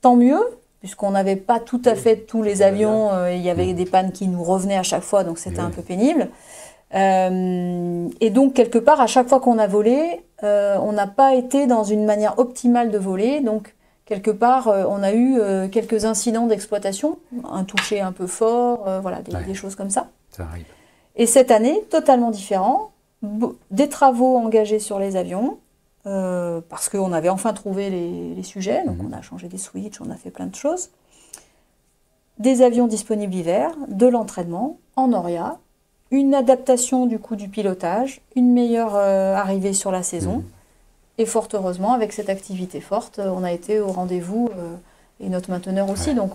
Tant mieux, puisqu'on n'avait pas tout à fait tous les avions, il y avait des pannes qui nous revenaient à chaque fois, donc c'était un peu pénible. Et donc, quelque part, à chaque fois qu'on a volé, on n'a pas été dans une manière optimale de voler, donc quelque part, on a eu quelques incidents d'exploitation, un toucher un peu fort, des choses comme ça. Ça arrive. Et cette année, totalement différent, des travaux engagés sur les avions, parce qu'on avait enfin trouvé les sujets, donc on a changé des switches, on a fait plein de choses. Des avions disponibles hiver, de l'entraînement en Noria, une adaptation du coup du pilotage, une meilleure arrivée sur la saison. Et fort heureusement, avec cette activité forte, on a été au rendez-vous et notre mainteneur aussi. Donc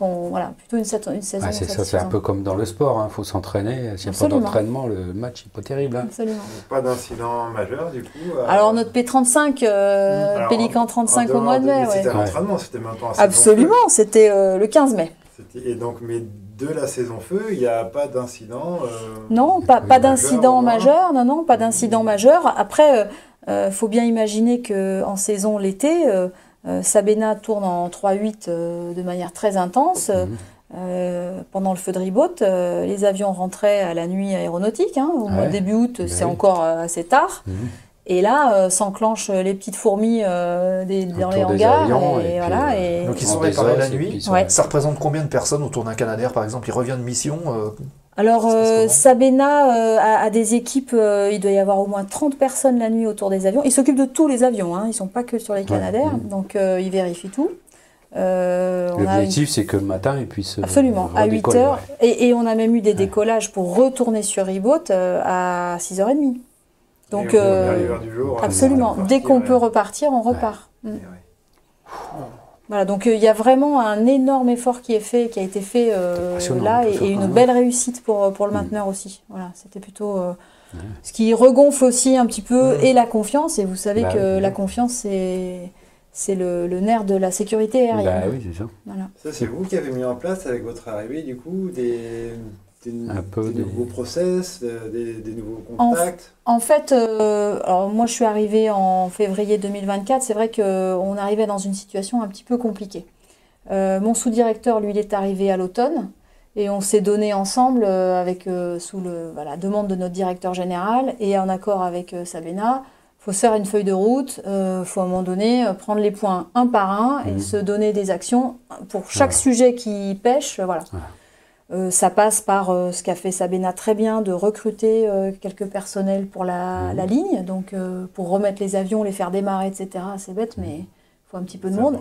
plutôt une saison satisfaisante. C'est un peu comme dans le sport, il faut s'entraîner. S'il n'y a pas d'entraînement, le match n'est pas terrible. Absolument. Pas d'incident majeur du coup. Alors notre P35, Pélican 35 au mois de mai. C'était un entraînement, c'était même pas un Absolument, c'était le 15 mai. Et donc, mais de la saison feu, il n'y a pas d'incident Non, pas d'incident majeur. Non, pas d'incident majeur. Après, faut bien imaginer qu'en saison, l'été, Sabena tourne en 3-8 de manière très intense. Pendant le feu de Ribot, les avions rentraient à la nuit aéronautique. Au mois de début août, c'est encore assez tard. Et là, s'enclenchent les petites fourmis dans les hangars. Donc ils sont réparés la nuit. Ça représente combien de personnes autour d'un Canadair, par exemple? Il revient de mission Alors, Sabena a des équipes, il doit y avoir au moins 30 personnes la nuit autour des avions. Ils s'occupent de tous les avions, ils ne sont pas que sur les Canadair, donc ils vérifient tout. L'objectif, c'est que le matin, ils puissent absolument, à 8 h. Et on a même eu des décollages pour retourner sur Ribot à 6h30. Donc, absolument, dès qu'on peut repartir, on repart. Voilà, donc il y a vraiment un énorme effort qui a été fait là et une belle réussite pour le mainteneur aussi. Voilà, c'était plutôt ce qui regonfle aussi un petit peu et la confiance. Et vous savez que la confiance, c'est le nerf de la sécurité aérienne. Oui, c'est ça. Voilà. Ça, c'est vous qui avez mis en place avec votre arrivée, du coup, des nouveaux process, des nouveaux contacts. En fait, alors moi je suis arrivée en février 2024, c'est vrai qu'on arrivait dans une situation un petit peu compliquée. Mon sous-directeur, lui, il est arrivé à l'automne et on s'est donné ensemble sous la demande de notre directeur général et en accord avec Sabena. Il faut se faire une feuille de route, il faut à un moment donné prendre les points un par un et se donner des actions pour chaque sujet qui pêche. Voilà. Ça passe par ce qu'a fait Sabena très bien, de recruter quelques personnels pour la ligne, donc pour remettre les avions, les faire démarrer, etc. C'est bête, mais il faut un petit peu de monde.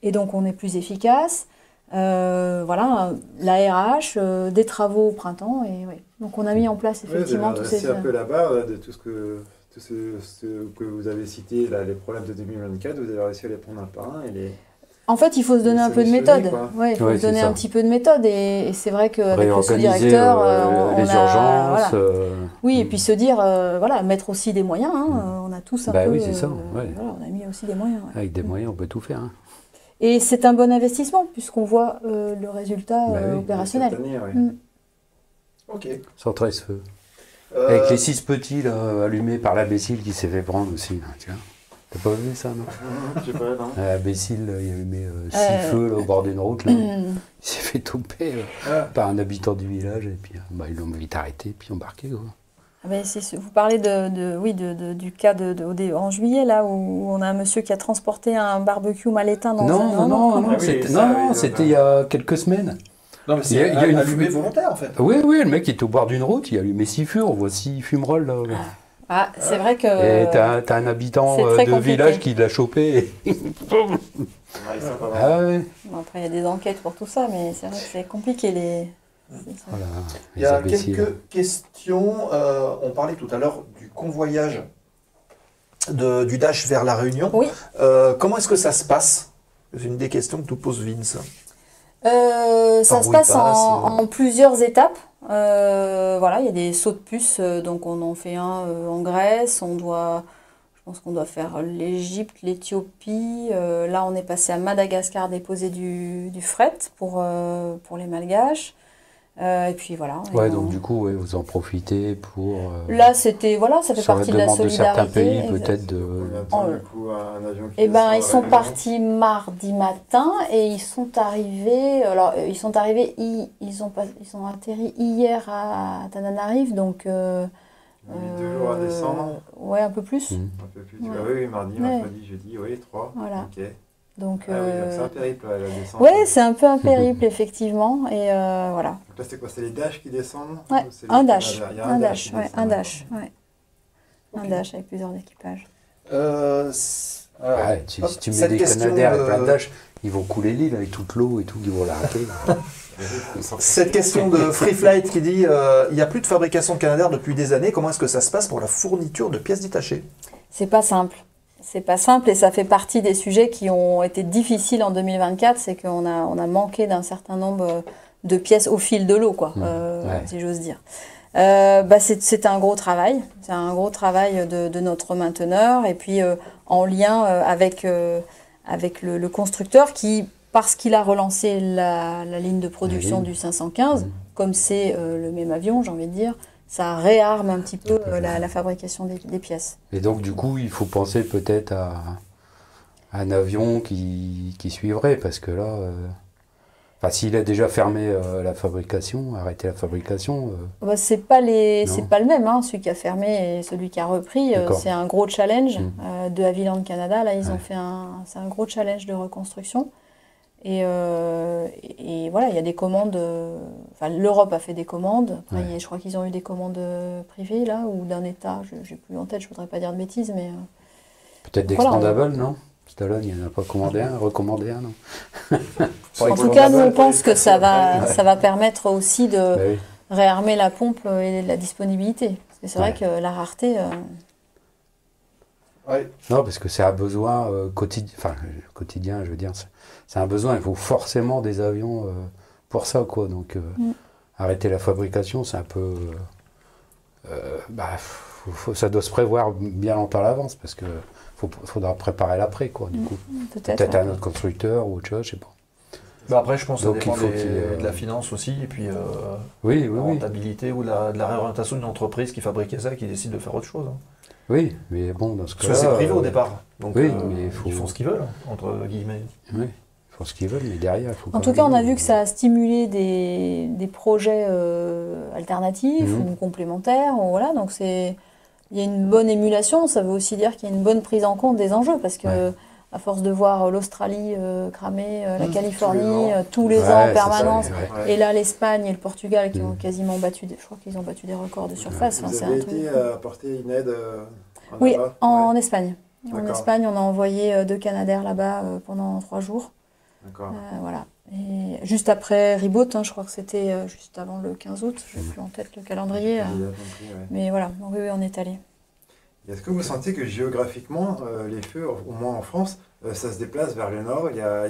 Et donc on est plus efficace. La RH, des travaux au printemps. Donc on a mis en place effectivement tous ces... C'est un peu la barre de tout ce que vous avez cité, là, les problèmes de 2024, vous avez réussi à les prendre un par un et les... En fait, il faut se donner un peu de méthode. Il faut se donner un petit peu de méthode. Et c'est vrai qu'avec le sous-directeur, les urgences. Oui, et puis se dire, mettre aussi des moyens. On a tous un peu... Oui, c'est ça. On a mis aussi des moyens. Avec des moyens, on peut tout faire. Et c'est un bon investissement, puisqu'on voit le résultat opérationnel. Cette année, Ok. 113 feux. Avec les 6 petits là, allumés par l'imbécile qui s'est fait prendre aussi. Là, tu vois. T'as pas vu ça, non? Je sais pas, non. L'imbécile, il a allumé 6 feux là, au bord d'une route. Là. Il s'est fait toper par un habitant du village. Et puis ils l'ont vite arrêté, puis embarqué. Quoi. Vous parlez du cas en juillet, là, où on a un monsieur qui a transporté un barbecue mal éteint dans un... Non, c'était il y a quelques semaines. Non, mais c'est allumé volontaire, en fait. Oui, le mec était au bord d'une route, il a allumé 6 feux, on voit 6 fumerolles, là. Ah, c'est vrai que... Et t'as un habitant c'est très de compliqué. village qui l'a chopé. Et... ah ouais. Bon, après, il y a des enquêtes pour tout ça, mais c'est vrai que c'est compliqué. Voilà, Il y a les imbéciles. quelques questions. On parlait tout à l'heure du convoyage du Dash vers La Réunion. Oui. Comment est-ce que ça se passe? C'est une des questions que nous pose Vince. Ça se où il passe passe, en plusieurs étapes. Voilà, il y a des sauts de puce, donc on en fait un en Grèce, je pense qu'on doit faire l'Égypte, l'Éthiopie. Là, on est passé à Madagascar déposer du fret pour les Malgaches. Et puis voilà. Ouais, donc du coup, ouais, vous en profitez pour... Là, c'était, voilà, ça fait partie de la demande de certains solidarité. pays, peut-être de... Eh ben, ils sont partis mardi matin et ils sont arrivés. Alors, ils ont atterri hier à Tananarive, donc. 2 jours à descendre. Ouais, un peu plus. Un peu plus. Ouais. Ah oui, mardi, mercredi, jeudi, oui, 3. Voilà. Ok. Donc. Ah oui, donc c'est un périple la descente. Ouais, c'est un peu un périple effectivement et voilà. Donc là, c'est quoi? C'est les Dash qui descendent? Ouais, Ou c'est les un Dash, Canadair? Il y a un Dash Dash, qui ouais, descend, un d'accord. Dash, ouais. Un Dash avec plusieurs équipages. Ouais, si tu mets cette des question Canadair de- et plein d'âge, ils vont couler l'île avec toute l'eau et tout, ils vont l'arrêter. Cette question de Free Flight qui dit il n'y a plus de fabrication de Canadair depuis des années. Comment est-ce que ça se passe pour la fourniture de pièces détachées? C'est pas simple. C'est pas simple et ça fait partie des sujets qui ont été difficiles en 2024. C'est qu'on a manqué d'un certain nombre de pièces au fil de l'eau, quoi, ouais. si j'ose dire. C'est un gros travail. C'est un gros travail de notre mainteneur et puis en lien avec le constructeur qui, parce qu'il a relancé la ligne de production du 515, comme c'est le même avion, j'ai envie de dire, ça réarme un petit peu la fabrication des pièces. Et donc, du coup, il faut penser peut-être à un avion qui suivrait, parce que là... Enfin, s'il a déjà fermé la fabrication, arrêté la fabrication... C'est pas le même, hein, celui qui a fermé et celui qui a repris. D'accord. C'est un gros challenge de Havilland Canada. Là, ils ont fait c'est un gros challenge de reconstruction. Et voilà, il y a des commandes. Enfin, l'Europe a fait des commandes. Après, je crois qu'ils ont eu des commandes privées là ou d'un État. Je n'ai plus en tête. Je voudrais pas dire de bêtises, mais Peut-être d'expandable, non? Stallone, il n'en a pas commandé un, recommandé un, non? en tout cas, nous on pense que ça va permettre aussi de réarmer la pompe et la disponibilité. Parce que c'est vrai que la rareté. Non, parce que c'est un besoin quotidien, je veux dire. C'est un besoin, il faut forcément des avions pour ça, quoi. Donc, arrêter la fabrication, c'est un peu... ça doit se prévoir bien longtemps à l'avance, parce que faudra préparer l'aprret, quoi, du coup. Peut-être un autre constructeur ou autre chose, je sais pas. Après, je pense que ça Donc, dépend il faut de la finance aussi, et puis oui. la rentabilité ou de la réorientation d'une entreprise qui fabriquait ça, qui décide de faire autre chose. Oui, mais bon, dans ce cas-là... Parce que c'est privé au départ, donc oui, mais ils font ce qu'ils veulent, entre guillemets. Oui, ils font ce qu'ils veulent, mais derrière, il faut... En tout cas, on a vu que ça a stimulé des projets alternatifs ou complémentaires. Voilà, donc il y a une bonne émulation. Ça veut aussi dire qu'il y a une bonne prise en compte des enjeux, parce que à force de voir l'Australie cramer, la Californie tous les ans en permanence, et là l'Espagne et le Portugal qui ont quasiment battu, je crois qu'ils ont battu des records de surface. Vous c'est avez un truc. été apporter une aide Oui, là-bas? en Espagne. En D'accord. Espagne, on a envoyé 2 Canadair là-bas pendant 3 jours. D'accord. Voilà. Et juste après Reboot, je crois que c'était juste avant le 15 août, je n'ai plus en tête le calendrier. Mais voilà, donc oui, on est allé. Est-ce que vous sentez que géographiquement, les feux, au moins en France, ça se déplace vers le nord? Il y a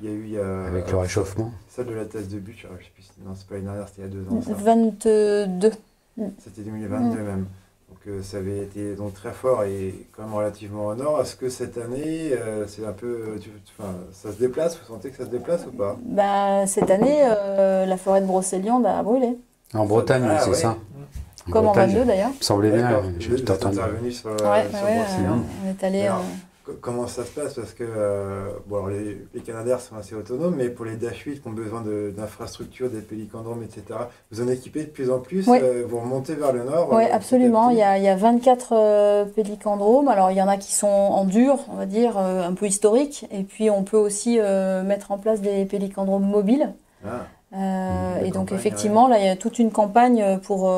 eu avec le réchauffement. Celle de la thèse de but, je sais plus, non, c'est pas l'année dernière, c'était il y a 2 ans. Ça. 22. C'était 2022 même. Donc ça avait été donc très fort et quand même relativement au nord. Est-ce que cette année, c'est un peu, ça se déplace? Vous sentez que ça se déplace ou pas? Cette année, la forêt de Brocéliande a brûlé. En Bretagne, c'est ça. Comme en 22 d'ailleurs. Il me semblait bien, j'ai Vous êtes entendu. intervenu sur Brocéliande. On est allé... Comment ça se passe? Parce que alors les Canadair sont assez autonomes, mais pour les Dash 8 qui ont besoin d'infrastructures, des pélicandromes, etc., vous en équipez de plus en plus, vous remontez vers le nord? Oui, absolument. Il y a 24 pélicandromes. Alors, il y en a qui sont en dur, on va dire, un peu historiques. Et puis, on peut aussi mettre en place des pélicandromes mobiles. Et donc effectivement, là, il y a toute une campagne pour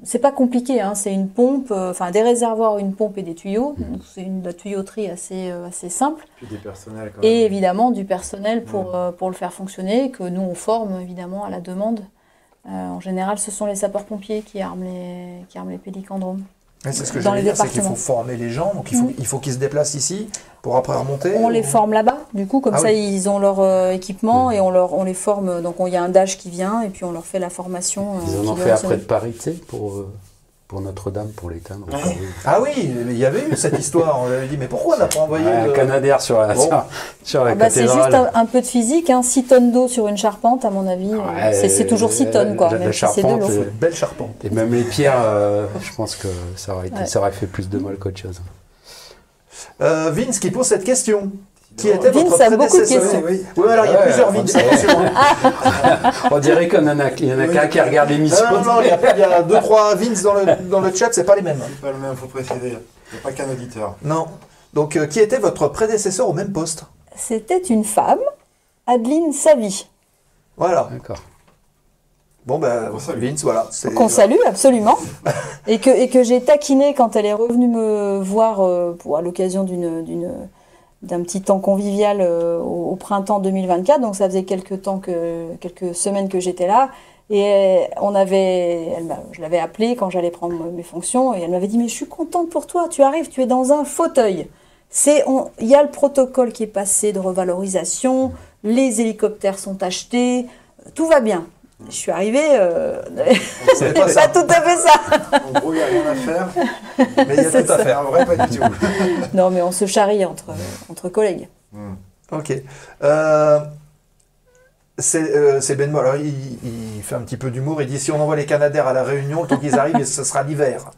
c'est pas compliqué, hein, c'est une pompe, enfin des réservoirs, une pompe et des tuyaux. Donc, c'est la tuyauterie assez simple. Puis des personnels quand Et même. évidemment du personnel pour le faire fonctionner, que nous on forme évidemment à la demande. En général, ce sont les sapeurs-pompiers qui arment les pélicandromes. Ouais, c'est ce que Dans j'allais les dire, c'est qu'il faut départements. former les gens, donc il faut qu'ils se déplacent ici pour après remonter. On les forme là-bas, du coup, comme Ah ça oui. ils ont leur équipement et on les forme. Donc il y a un DAGE qui vient et puis on leur fait la formation. Ils en qui ont doit fait se- après de Paris, tu sais, pour Notre-Dame, pour l'éteindre. Ah oui, il y avait eu cette histoire, on avait dit, mais pourquoi on n'a pas envoyé Un le- Canadair sur la, Bon. sur la Ah bah, c'est cathédrale. juste un peu de physique, hein, 6 tonnes d'eau sur une charpente, à mon avis. Ouais, c'est toujours 6 tonnes, quoi, la même si c'est de charpente, l'eau. Belle charpente. Et même les pierres, je pense que ça aurait fait plus de mal qu'autre chose. Vince qui pose cette question. Qui Non, était Vince votre a beaucoup de prédécesseur? questions. Oui, Oui, alors il y a Ouais, plusieurs comme Vince, ça. attention. On dirait qu'il y en a qu'un qui regarde l'émission. Non, il y a 2-3 Vince dans le chat, c'est pas les mêmes. c'est pas le même, faut préciser. Il n'y a pas qu'un auditeur. Non. Donc, qui était votre prédécesseur au même poste? C'était une femme, Adeline Savy, Voilà. D'accord. Bon, ben, On salue. Vince, voilà. c'est- qu'on salue absolument, et que j'ai taquiné quand elle est revenue me voir à l'occasion d'un petit temps convivial au printemps 2024. Donc ça faisait quelques semaines que j'étais là. Et je l'avais appelée quand j'allais prendre mes fonctions et elle m'avait dit « Mais je suis contente pour toi, tu arrives, tu es dans un fauteuil. Il y a le protocole qui est passé de revalorisation, les hélicoptères sont achetés, tout va bien. » Je suis arrivée, C'est pas c'est ça. pas tout à fait ça. En gros, il n'y a rien à faire. Mais il y a tout à faire. En vrai, pas du tout. Non, mais on se charrie entre collègues. Ok. C'est Ben Moll. Alors, il fait un petit peu d'humour. Il dit si on envoie les Canadaires à la Réunion, le temps qu'ils arrivent, ce sera l'hiver.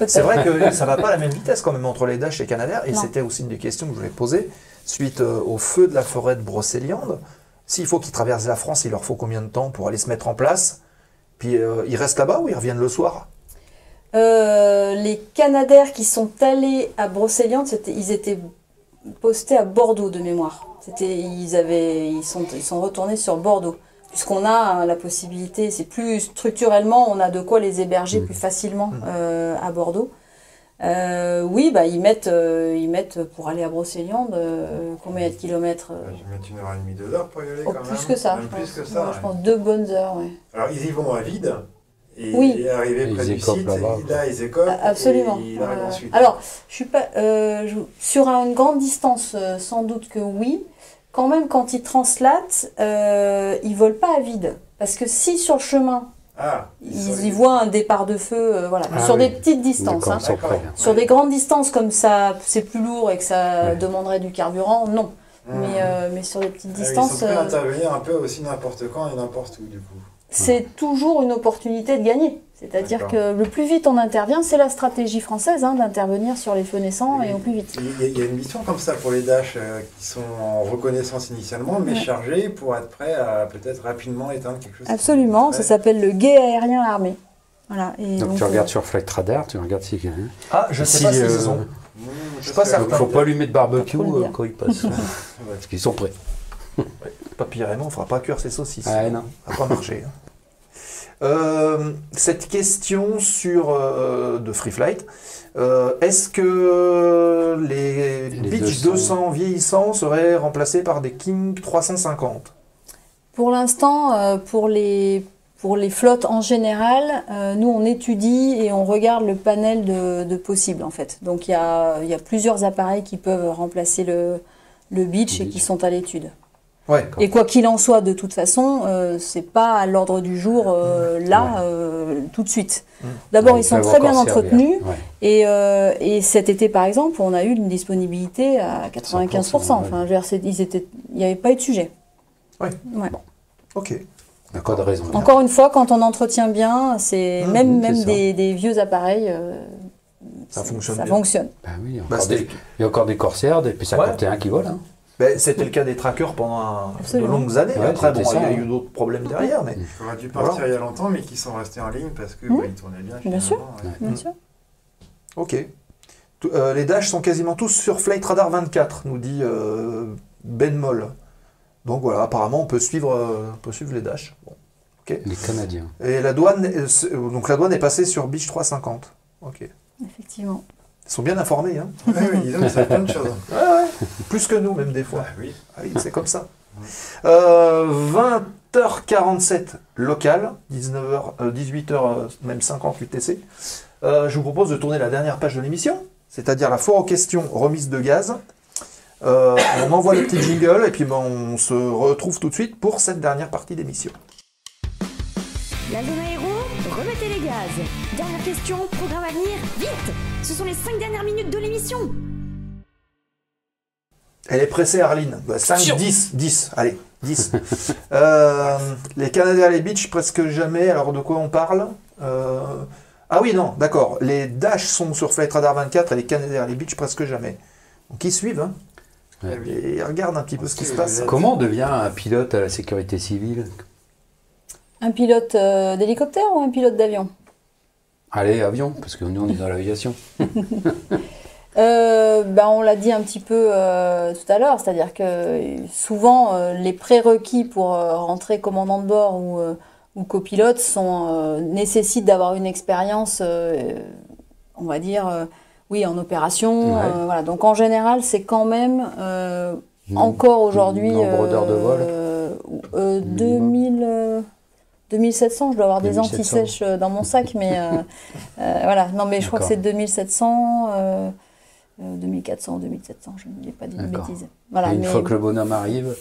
C'est vrai que ça ne va pas à la même vitesse quand même entre les Dash et les Canadaires. Et Non. c'était aussi une des questions que je voulais poser. Suite au feu de la forêt de Brocéliande, s'il faut qu'ils traversent la France, il leur faut combien de temps pour aller se mettre en place? Puis ils restent là-bas ou ils reviennent le soir? Les Canadaires qui sont allés à Brocéliande, ils étaient postés à Bordeaux de mémoire. Ils sont retournés sur Bordeaux. Puisqu'on a la possibilité, c'est plus structurellement, on a de quoi les héberger plus facilement à Bordeaux. Oui, bah, ils mettent pour aller à Brocéliande, combien de kilomètres Je vais mettre 1h30, 2 heures pour y aller Oh, quand même. plus que ça, Même je plus pense. que ça. Ouais, ouais. je pense 2 bonnes heures, ouais. Alors, ils y vont à vide. Et, Oui. et arrivés Ils près du écopent site, là-bas, et là, ils écopent. Absolument. Et ils arrivent ensuite. Alors, je suis pas sur une grande distance, sans doute que oui. Quand même, quand ils translatent, ils volent pas à vide, parce que si sur le chemin Ah, ils voient un départ de feu, voilà, Ah sur oui. des petites distances. D'accord, Hein. ils sont prêts. Sur des grandes distances comme ça, c'est plus lourd et que ça Ouais. demanderait du carburant, non. Mmh. Mais sur des petites Ils distances, sont prêts à intervenir un peu aussi n'importe quand et n'importe où, du coup. c'est toujours une opportunité de gagner. C'est-à-dire D'accord. que le plus vite on intervient, c'est la stratégie française hein, d'intervenir sur les feux naissants et au plus vite. Il y a une mission comme ça pour les Dash qui sont en reconnaissance initialement, mais Ouais. chargées pour être prêts à peut-être rapidement éteindre quelque chose. qui Absolument, est ça prêt. s'appelle le guet aérien armé. Voilà. Et Donc tu regardes sur Flight Radar, tu regardes s'il y a quelqu'un. Ah, je sais Si, pas s'ils ont. Je suis pas certain. Faut pas allumer de barbecue Faut le dire. quand il passe. Parce qu'ils sont prêts. Papy Raymond ne fera pas cuire ses saucisses. Ah, non. Ça va pas marcher. Cette question de Free Flight, est-ce que les Beech 200 vieillissants seraient remplacés par des King 350? Pour l'instant, pour les flottes en général, nous on étudie et on regarde le panel de possibles en fait. Donc il y a plusieurs appareils qui peuvent remplacer le Beech et qui sont à l'étude. Ouais. Et quoi qu'il en soit, de toute façon, c'est pas à l'ordre du jour tout de suite. D'abord, Ouais, ils sont peuvent très bien encore servir. entretenus. Ouais. Et cet été, par exemple, on a eu une disponibilité à 95%. 100%, Enfin, je veux dire, il n'y avait pas eu de sujet. Ouais. Ouais. Ok. Il n'y a pas de raison. Encore une fois, quand on entretient bien, c'est même c'est ça. des vieux appareils, Ça fonctionne ça bien. fonctionne. Bah oui, il y a Bah, encore il y a encore des Corsaires, des P51 qui volent. Hein. Ben, c'était le cas des trackers pendant de Absolument. longues années. Ouais, Après, bon, c'était il y a ça, eu d'autres problèmes derrière, mais Qui auraient dû partir il y a longtemps, mais qui sont restés en ligne parce que Mmh. bah, ils tournaient bien. Bien sûr. finalement, ouais. Bien sûr. ok. Les Dash sont quasiment tous sur Flight Radar 24, nous dit Ben Moll. Donc voilà, apparemment on peut suivre les Dash. Bon. Okay. Les Canadiens. Et la douane est passée sur Beech 350. Ok. Effectivement. Ils sont bien informés, hein. Oui, ils ont plein de choses. Ouais. Plus que nous, même des fois. Oui. Ah oui, c'est comme ça. 20h47 local, 18h même 50 UTC. Je vous propose de tourner la dernière page de l'émission, c'est-à-dire la foire aux questions remise de gaz. On envoie le petit jingle et puis on se retrouve tout de suite pour cette dernière partie d'émission. La zone aéro, remettez les gaz. Dernière question, programme à venir, vite. Ce sont les 5 dernières minutes de l'émission. Elle est pressée, Arline. 5, 10, allez, 10. Les Canadiens, les Beech, presque jamais. Alors, de quoi on parle? Ah oui, non, d'accord. Les Dash sont sur Flight Radar 24 et les Canadiens, les Beech, presque jamais. Donc, ils suivent, hein. Ouais. Et ils regardent un petit peu ce qui se passe. Comment on devient un pilote à la sécurité civile? Un pilote d'hélicoptère ou un pilote d'avion? Allez, avion, parce que nous, on est dans l'aviation. On l'a dit un petit peu tout à l'heure, c'est-à-dire que souvent, les prérequis pour rentrer commandant de bord ou copilote nécessitent d'avoir une expérience, on va dire, en opération. Ouais. Voilà. Donc en général, c'est quand même encore aujourd'hui... Nombre d'heures de vol 2700, je dois avoir des 2700. anti-sèches dans mon sac, mais voilà. Non, mais je crois que c'est 2700, 2400, 2700, je ne l'ai pas dit de bêtises. Voilà, et une fois que le bonhomme arrive,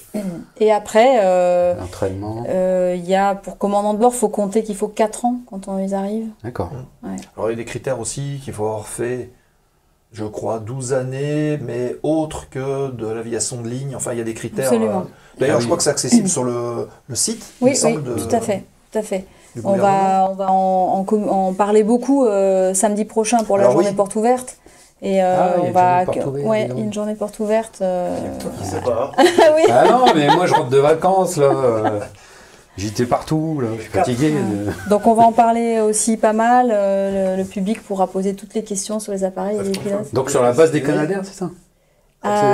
et après, l'entraînement. pour commandant de bord, il faut compter qu'il faut 4 ans quand on y arrive. D'accord. Ouais. Alors, il y a des critères aussi qu'il faut avoir fait, je crois, 12 années, mais autres que de l'aviation de ligne. Enfin, il y a des critères. Absolument. D'ailleurs, je crois que c'est accessible sur le site. Oui, il me semble, tout à fait. Tout à fait. On va en parler beaucoup samedi prochain pour la journée porte ouverte. Et une journée porte ouverte. Toi qui sais pas. Oui. Ah non, mais moi je rentre de vacances là. J'étais partout, là, je suis fatigué. Donc on va en parler aussi pas mal. Le public pourra poser toutes les questions sur les appareils et les pilotes. Donc sur la base des Canadiens, c'est ça?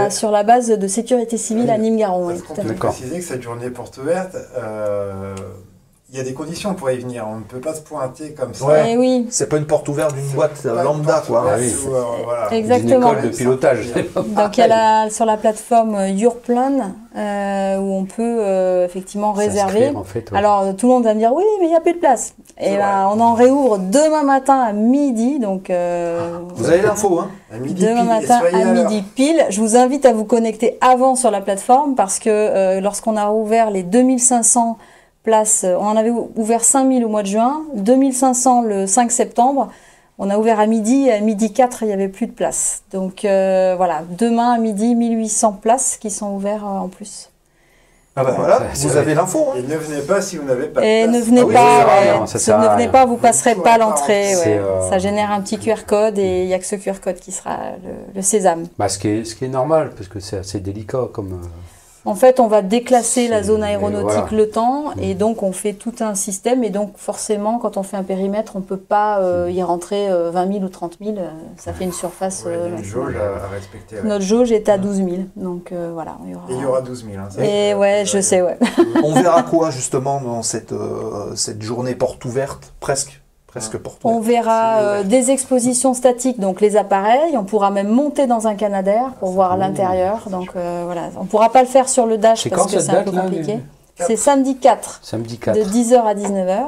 Sur la base de sécurité civile à Nîmes-Garons, oui, tout à On fait. peut préciser que cette journée porte ouverte, il y a des conditions pour y venir. On ne peut pas se pointer comme ça. Ouais. Et oui. C'est pas une porte ouverte d'une boîte lambda, quoi. Ah oui. Voilà. Exactement. Une école de pilotage. Donc il y a sur la plateforme Yourplan où on peut effectivement réserver. En fait, ouais. Alors tout le monde va me dire oui, mais il n'y a plus de place. Et on en réouvre demain matin à midi. Donc vous avez l'info, hein? À midi demain pile, matin à midi pile. Je vous invite à vous connecter avant sur la plateforme parce que lorsqu'on a rouvert les 2500 places, on en avait ouvert 5000 au mois de juin, 2500 le 5 septembre. On a ouvert à midi, et à midi 4, il n'y avait plus de place. Donc voilà, demain à midi, 1800 places qui sont ouvertes en plus. Ah ben voilà, vous avez l'info. Hein. Et ne venez pas si vous n'avez pas de Et place. ne venez ne venez pas, vous passerez pas l'entrée. Ouais. Ça génère un petit QR code et il n'y a que ce QR code qui sera le sésame. Bah, ce qui est normal, parce que c'est assez délicat comme... En fait, on va déclasser la zone aéronautique voilà. le temps et donc on fait tout un système et donc forcément quand on fait un périmètre, on ne peut pas y rentrer 20 000 ou 30 000, ça fait une surface... Il y a une jauge à respecter. Ouais. Notre jauge est à 12 000, donc voilà. Et il y aura 12 000. Hein, ça, et ouais, je sais, ouais. On verra quoi justement dans cette journée porte ouverte, presque porte ouverte. On verra des expositions statiques, donc les appareils. On pourra même monter dans un Canadair pour voir l'intérieur. Donc voilà, on ne pourra pas le faire sur le Dash parce que c'est un peu compliqué. C'est samedi 4, samedi 4, de 10h à 19h.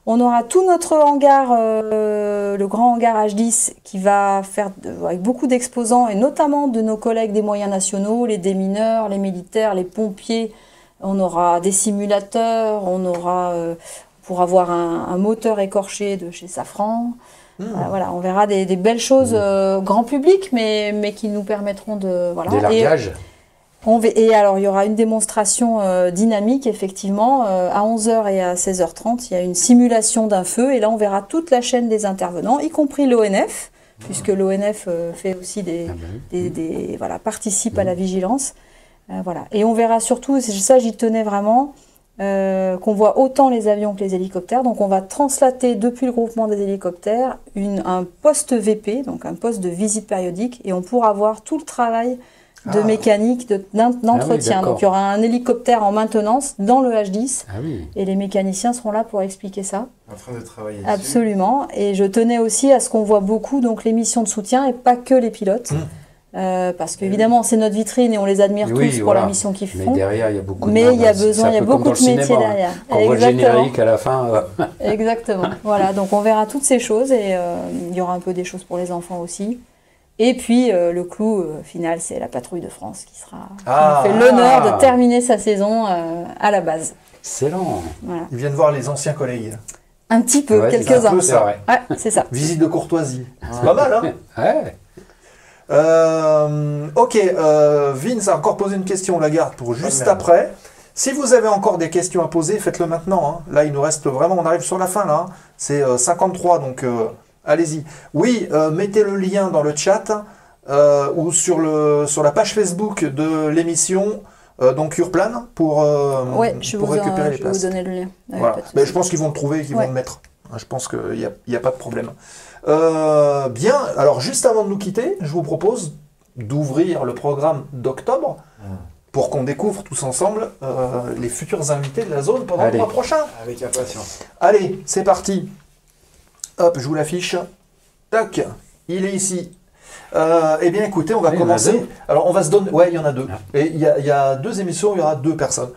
On aura tout notre hangar, le grand hangar H10, qui va faire avec beaucoup d'exposants, et notamment de nos collègues des moyens nationaux, les démineurs, les militaires, les pompiers. On aura des simulateurs, on aura... pour avoir un moteur écorché de chez Safran. Voilà, on verra des belles choses grand public, mais qui nous permettront de... Voilà. Des largages. Et alors, il y aura une démonstration dynamique, effectivement, à 11h et à 16h30. Il y a une simulation d'un feu, et là, on verra toute la chaîne des intervenants, y compris l'ONF, puisque l'ONF fait aussi participe à la vigilance. Voilà. Et on verra surtout, ça j'y tenais vraiment, qu'on voit autant les avions que les hélicoptères. Donc on va translater depuis le groupement des hélicoptères un poste VP, donc un poste de visite périodique, et on pourra voir tout le travail de mécanique, d'entretien. d'accord. Donc il y aura un hélicoptère en maintenance dans le H10 Ah oui. et les mécaniciens seront là pour expliquer ça. En train de travailler dessus. Absolument. Et je tenais aussi à ce qu'on voit beaucoup donc les missions de soutien et pas que les pilotes. Parce qu'évidemment, c'est notre vitrine et on les admire Oui, tous pour voilà. la mission qu'ils Mais font. derrière, il y a beaucoup de Mais monde, il y a hein. C'est besoin, un il y a peu comme beaucoup dans de le métiers cinéma, hein. derrière. Quand on voit le Exactement. générique à la fin. Exactement. Voilà, donc on verra toutes ces choses et il y aura un peu des choses pour les enfants aussi. Et puis le clou final, c'est la patrouille de France qui nous fait l'honneur de terminer sa saison à la base. Excellent. Voilà. Ils viennent voir les anciens collègues. Un petit peu, Ouais, quelques-uns. c'est un peu ça. vrai. Ouais, c'est ça. Visite de courtoisie. C'est pas mal, hein? Ouais. Ok, Vince a encore posé une question, la garde pour juste merde. après. Si vous avez encore des questions à poser, faites-le maintenant, hein. Là, il nous reste vraiment, on arrive sur la fin, là, hein. C'est 53, donc allez-y. Oui, mettez le lien dans le chat ou sur la page Facebook de l'émission, donc Urplan, pour récupérer les je vais vous places. donner le lien. Ouais, Voilà. pas de Mais souci. je pense qu'ils vont le trouver et qu'ils Ouais. vont le mettre. Je pense qu'il n'y a pas de problème. Bien, alors juste avant de nous quitter, je vous propose d'ouvrir le programme d'octobre pour qu'on découvre tous ensemble les futurs invités de la zone pendant le Allez. mois prochain. Avec impatience. Allez, c'est parti. Hop, je vous l'affiche. Tac, il est ici. Eh bien, écoutez, on va Ah, il y en a commencer. deux. Alors, on va se donner. Ouais, il y en a deux. Ah. Et il y a deux émissions, il y aura deux personnes.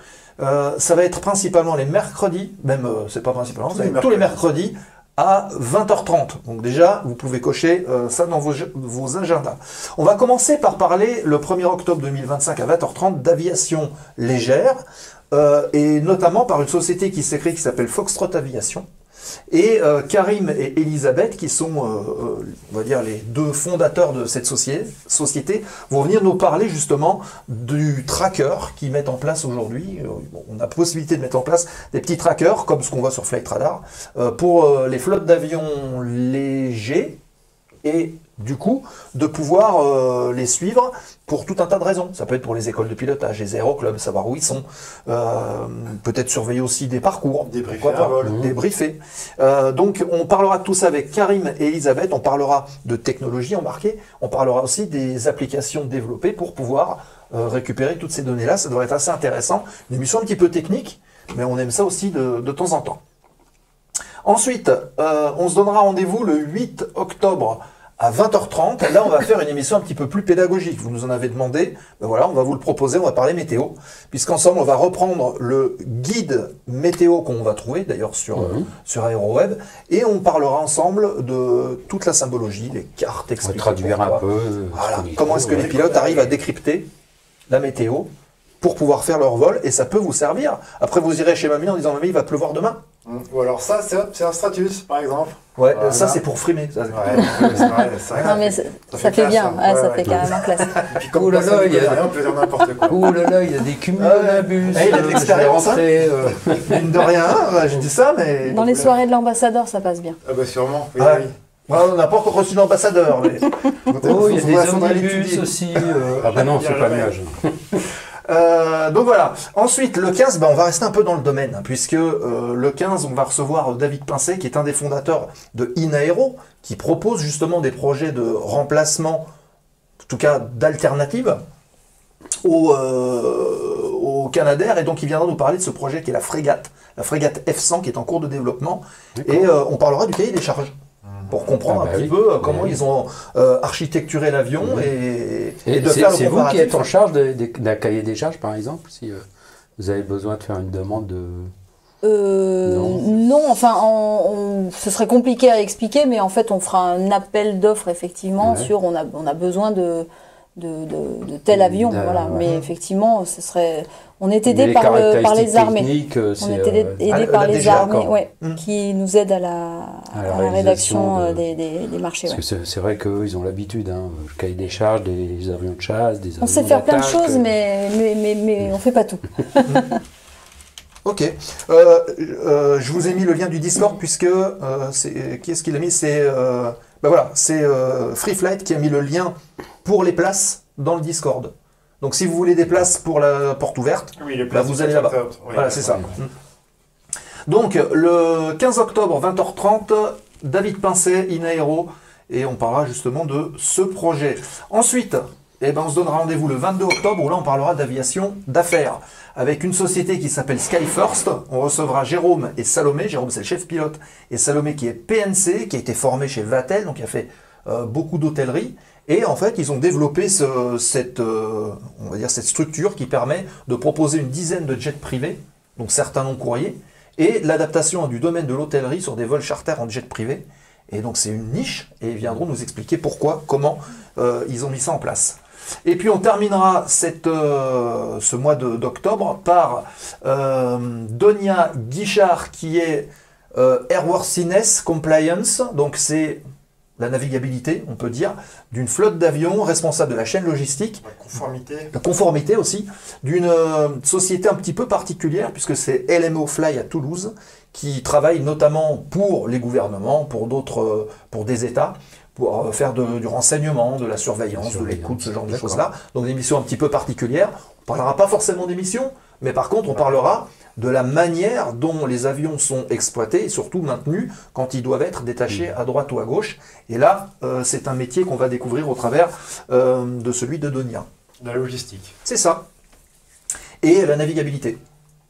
Ça va être principalement les mercredis, même c'est pas principalement, ça va être tous les mercredis à 20h30. Donc déjà, vous pouvez cocher ça dans vos agendas. On va commencer par parler le 1er octobre 2025 à 20h30 d'aviation légère, et notamment par une société qui s'écrit qui s'appelle Foxtrot Aviation. Et Karim et Elisabeth, qui sont, on va dire, les deux fondateurs de cette société, vont venir nous parler justement du tracker qu'ils mettent en place aujourd'hui. On a possibilité de mettre en place des petits trackers, comme ce qu'on voit sur Flight Radar, pour les flottes d'avions légers, et du coup, de pouvoir les suivre pour tout un tas de raisons. Ça peut être pour les écoles de pilotage, les aéroclubs, savoir où ils sont, peut-être surveiller aussi des parcours, Débriefer pourquoi pas, un vol. débriefer. Donc on parlera de tout ça avec Karim et Elisabeth, on parlera de technologie embarquée, on parlera aussi des applications développées pour pouvoir récupérer toutes ces données-là. Ça devrait être assez intéressant, une émission un petit peu technique, mais on aime ça aussi de temps en temps. Ensuite, on se donnera rendez-vous le 8 octobre à 20h30. Là, on va faire une émission un petit peu plus pédagogique. Vous nous en avez demandé. Ben voilà, on va vous le proposer. On va parler météo. Puisqu'ensemble, on va reprendre le guide météo qu'on va trouver, d'ailleurs, sur AeroWeb. Et on parlera ensemble de toute la symbologie, les cartes, On va expliquer traduire un pourquoi. peu. Voilà. Comment est-ce que les pilotes arrivent à décrypter la météo pour pouvoir faire leur vol, et ça peut vous servir. Après, vous irez chez mamie en disant « Mamie, il va pleuvoir demain ». Ou alors ça, c'est un Stratus, par exemple. Ouais, Voilà. ça c'est pour frimer. Ça, Ouais, c'est vrai, c'est vrai. Non, mais ça fait classe, bien, hein. ouais, Ouais, ça ouais. fait carrément classe. Et puis comme Oh là personne là, ne il y a- connaît rien, on peut dire n'importe quoi. Ouh là là, il y a des cumulonimbus. il a de l'expérience, hein. Mine de rien, je dis ça, mais... Dans les soirées de l'ambassadeur, ça passe bien. Ah bah sûrement, oui, Ouais. oui. Ouais, on n'a pas encore reçu d'ambassadeur. Mais... Oh, il y a des faudrait omnibus l'étudier. aussi. Ah bah non, c'est pas nuage. Donc voilà. Ensuite, le 15, on va rester un peu dans le domaine, hein, puisque le 15, on va recevoir David Pincet, qui est un des fondateurs de InAero, qui propose justement des projets de remplacement, en tout cas d'alternatives, au Canadair, et donc il viendra nous parler de ce projet qui est la frégate F100, qui est en cours de développement, et on parlera du cahier des charges, pour comprendre Ah bah un petit oui. peu comment Oui. ils ont architecturé l'avion, et de c'est faire le c'est vous qui comparatif. êtes en charge d'un cahier des charges, par exemple, si vous avez besoin de faire une demande de... Non, enfin, ce serait compliqué à expliquer, mais en fait, on fera un appel d'offres, effectivement, Ouais. sur on a besoin de tel avion, voilà. Ouais. Mais effectivement, ce serait... On est Mais aidé les par les caractéristiques armées. techniques, On c'est, est aidé la par les DGA, armées, d'accord. ouais, Mm. qui nous aident à la rédaction de- des marchés. Parce Ouais. que c'est vrai qu'eux, ils ont l'habitude, hein, le cahier des charges, des avions de chasse, des avions On sait faire plein de d'attaque, choses, mais on fait pas tout. Ok. Je vous ai mis le lien du Discord puisque qui est-ce qui l'a mis? C'est c'est Free Flight qui a mis le lien pour les places dans le Discord. Donc si vous voulez des places pour la porte ouverte, Oui, les bah, vous allez là-bas. Voilà, c'est ça. Donc le 15 octobre 20h30, David Pincet, InAero, et on parlera justement de ce projet. Ensuite, eh ben, on se donnera rendez-vous le 22 octobre où là on parlera d'aviation d'affaires avec une société qui s'appelle Skyfirst. On recevra Jérôme et Salomé. Jérôme c'est le chef pilote et Salomé qui est PNC, qui a été formé chez Vatel, donc il a fait beaucoup d'hôtellerie. Et en fait, ils ont développé cette structure qui permet de proposer une dizaine de jets privés, donc certains non courriers, et l'adaptation du domaine de l'hôtellerie sur des vols charter en jet privé. Et donc c'est une niche, et ils viendront nous expliquer pourquoi, comment ils ont mis ça en place. Et puis on terminera ce mois d'octobre par Donia Guichard, qui est Airworthiness Compliance, donc c'est la navigabilité, on peut dire, d'une flotte d'avions, responsable de la chaîne logistique. La conformité aussi, d'une société un petit peu particulière, puisque c'est LMO Fly à Toulouse, qui travaille notamment pour les gouvernements, pour des États, pour faire du renseignement, de la surveillance, de l'écoute, ce genre de choses-là. Donc des missions un petit peu particulières. On ne parlera pas forcément des missions, mais par contre on parlera de la manière dont les avions sont exploités et surtout maintenus quand ils doivent être détachés à droite ou à gauche. Et là, c'est un métier qu'on va découvrir au travers de celui de Donia. La logistique. C'est ça. Et la navigabilité.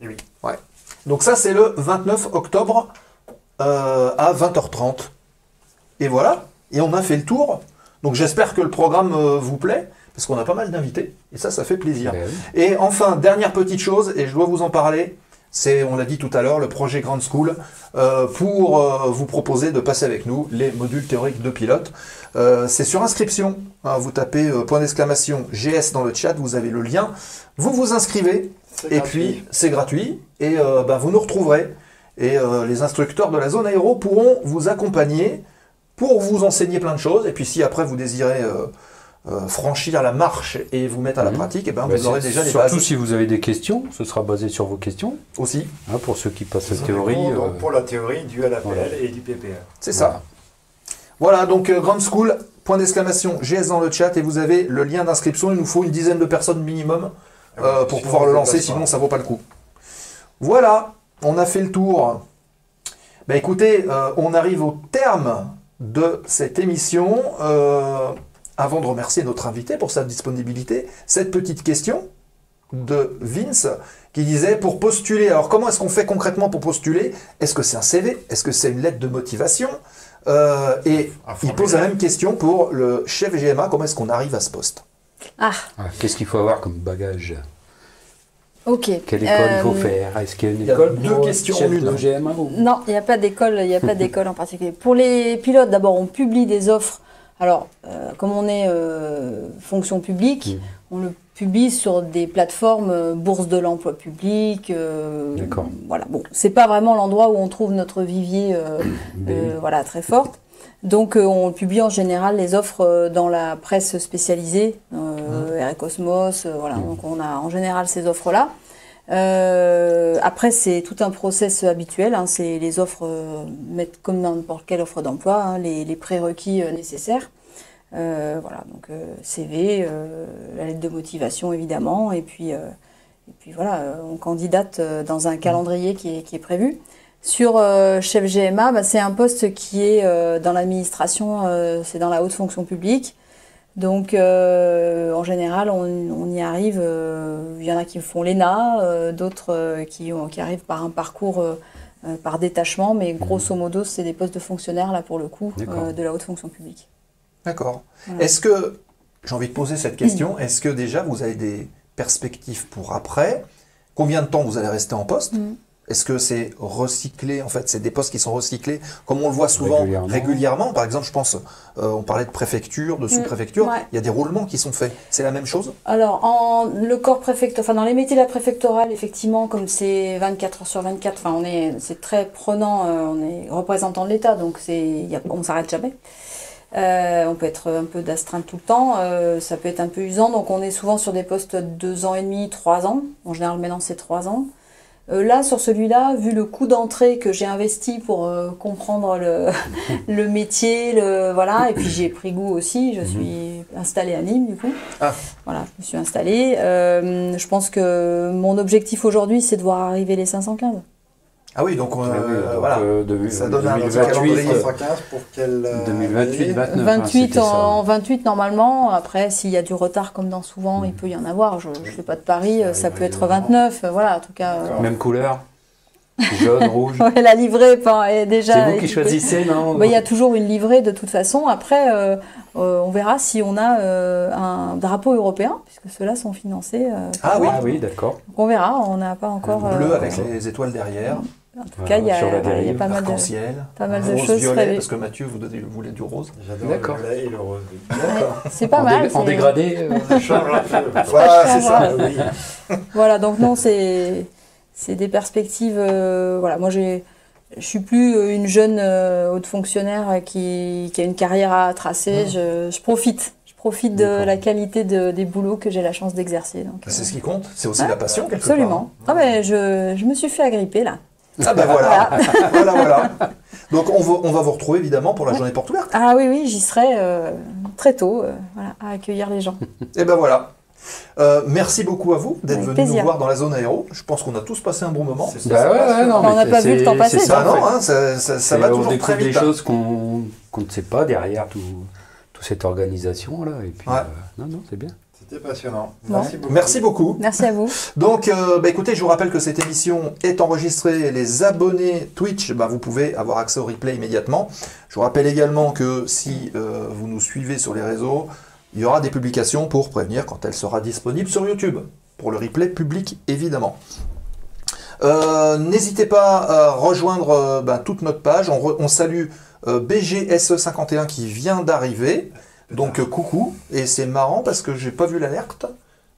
Et oui. Ouais. Donc ça, c'est le 29 octobre à 20h30. Et voilà. Et on a fait le tour. Donc j'espère que le programme vous plaît, parce qu'on a pas mal d'invités. Et ça fait plaisir. Et enfin, dernière petite chose, et je dois vous en parler, c'est, on l'a dit tout à l'heure, le projet Grand School, pour vous proposer de passer avec nous les modules théoriques de pilote. C'est sur inscription. Hein, vous tapez point d'exclamation GS dans le chat, vous avez le lien. Vous vous inscrivez, et puis c'est gratuit. Et vous nous retrouverez. Et les instructeurs de la zone aéro pourront vous accompagner pour vous enseigner plein de choses. Et puis si après vous désirez franchir la marche et vous mettre à la pratique, et vous aurez déjà les bases. Surtout si vous avez des questions, ce sera basé sur vos questions. Aussi. Hein, pour ceux qui passent la théorie. Donc pour la théorie du LAPL et du PPA. C'est ça. Voilà, donc Grand School, point d'exclamation GS dans le chat, et vous avez le lien d'inscription. Il nous faut une dizaine de personnes minimum pour pouvoir le lancer, sinon ça vaut pas le coup. Voilà, on a fait le tour. Écoutez, on arrive au terme de cette émission. Avant de remercier notre invité pour sa disponibilité, cette petite question de Vince qui disait, pour postuler, alors comment est-ce qu'on fait concrètement pour postuler? Est-ce que c'est un CV? Est-ce que c'est une lettre de motivation? Et il pose la même question pour le chef GMA, comment est-ce qu'on arrive à ce poste? Qu'est-ce qu'il faut avoir comme bagage? Ok. Quelle école il faut faire? Est-ce qu'il y a une école deux questions en une. GMA ou... Non, il n'y a pas d'école, en particulier. Pour les pilotes, d'abord, on publie des offres. Alors, comme on est fonction publique, on le publie sur des plateformes bourse de l'emploi public. D'accord. Voilà. Bon, c'est pas vraiment l'endroit où on trouve notre vivier, voilà, très forte. Donc, on publie en général les offres dans la presse spécialisée, Air Cosmos, voilà. Donc, on a en général ces offres-là. Après, c'est tout un process habituel. Hein, c'est les offres, mettre comme dans n'importe quelle offre d'emploi, hein, les prérequis nécessaires. Voilà, donc CV, la lettre de motivation évidemment, et puis voilà, on candidate dans un calendrier qui est prévu. Sur chef GMA, c'est un poste qui est dans l'administration, c'est dans la haute fonction publique. Donc en général, on y arrive. Il y en a qui font l'ENA, d'autres qui arrivent par un parcours par détachement, mais grosso modo, c'est des postes de fonctionnaires là pour le coup de la haute fonction publique. D'accord. Voilà. Est-ce que, j'ai envie de poser cette question, est-ce que déjà vous avez des perspectives pour après? Combien de temps vous allez rester en poste? Est-ce que c'est recyclé? En fait, c'est des postes qui sont recyclés, comme on le voit souvent régulièrement. Par exemple, je pense, on parlait de préfecture, de sous-préfecture. Il y a des roulements qui sont faits. C'est la même chose? Alors, le corps préfectoral, enfin dans les métiers de la préfectorale, effectivement, comme c'est 24 heures sur 24, enfin c'est très prenant. On est représentant de l'État, donc on ne s'arrête jamais. On peut être un peu d'astreinte tout le temps, ça peut être un peu usant, donc on est souvent sur des postes de 2 ans et demi, 3 ans. En général, maintenant, c'est 3 ans. Là, sur celui-là, vu le coût d'entrée que j'ai investi pour comprendre le métier, voilà, et puis j'ai pris goût aussi, je suis installée à Nîmes, du coup. Voilà, je me suis installée. Je pense que mon objectif aujourd'hui, c'est de voir arriver les 515. Ah oui, donc, Ah oui, donc, voilà. Ça donne un petit 2028, calendrier. 315 pour quelle 2028, 29. 28 hein, en 28 normalement. Après, s'il y a du retard comme dans souvent, il peut y en avoir. Je ne fais pas de pari, ça peut être 29. Voilà, en tout cas. Même couleur. Jaune, rouge. Ouais, la livrée est déjà. C'est vous qui équipée. choisissez, non? Il y a toujours une livrée de toute façon. Après, on verra si on a un drapeau européen, puisque ceux-là sont financés. Ah oui, Ah oui, d'accord. Donc on verra, on n'a pas encore. bleu avec les étoiles derrière, En tout cas, il y a, sur la il y a dérive, pas mal de. arc-en-ciel, pas mal de rose choses violet, prévues. parce que Mathieu vous voulait du rose. J'adore D'accord. le violet et le rose. C'est pas mal. En c'est- dégradé. Ça change un peu. Voilà, c'est change, ça. Oui. Voilà, donc non, c'est des perspectives. Voilà, moi je suis plus une jeune haute fonctionnaire qui a une carrière à tracer. Je profite. Je profite de D'accord. la qualité des boulots que j'ai la chance d'exercer. Donc, C'est ce qui compte, c'est aussi la passion quelque absolument. Ah ben, je me suis fait agripper là. part. Ah ben voilà, voilà. Donc on va vous retrouver évidemment pour la journée porte ouverte. Ah oui, j'y serai très tôt voilà, à accueillir les gens. Et ben voilà. Merci beaucoup à vous d'être Avec venus plaisir. nous voir dans la zone aéro. Je pense qu'on a tous passé un bon moment. Bah ouais, non, On n'a mais pas vu le temps passer. c'est Ça, ça, en non, fait. hein, ça C'est- va on toujours très découvre des vite. hein. choses qu'on ne sait pas derrière toute cette organisation là. Et puis, Ouais. non, c'est bien. C'était passionnant. Bon. Merci beaucoup. Merci beaucoup. Merci à vous. Donc, écoutez, je vous rappelle que cette émission est enregistrée. Les abonnés Twitch, vous pouvez avoir accès au replay immédiatement. Je vous rappelle également que si vous nous suivez sur les réseaux, il y aura des publications pour prévenir quand elle sera disponible sur YouTube, pour le replay public évidemment. N'hésitez pas à rejoindre toute notre page. On salue BGSE51 qui vient d'arriver. Donc coucou, et c'est marrant parce que j'ai pas vu l'alerte,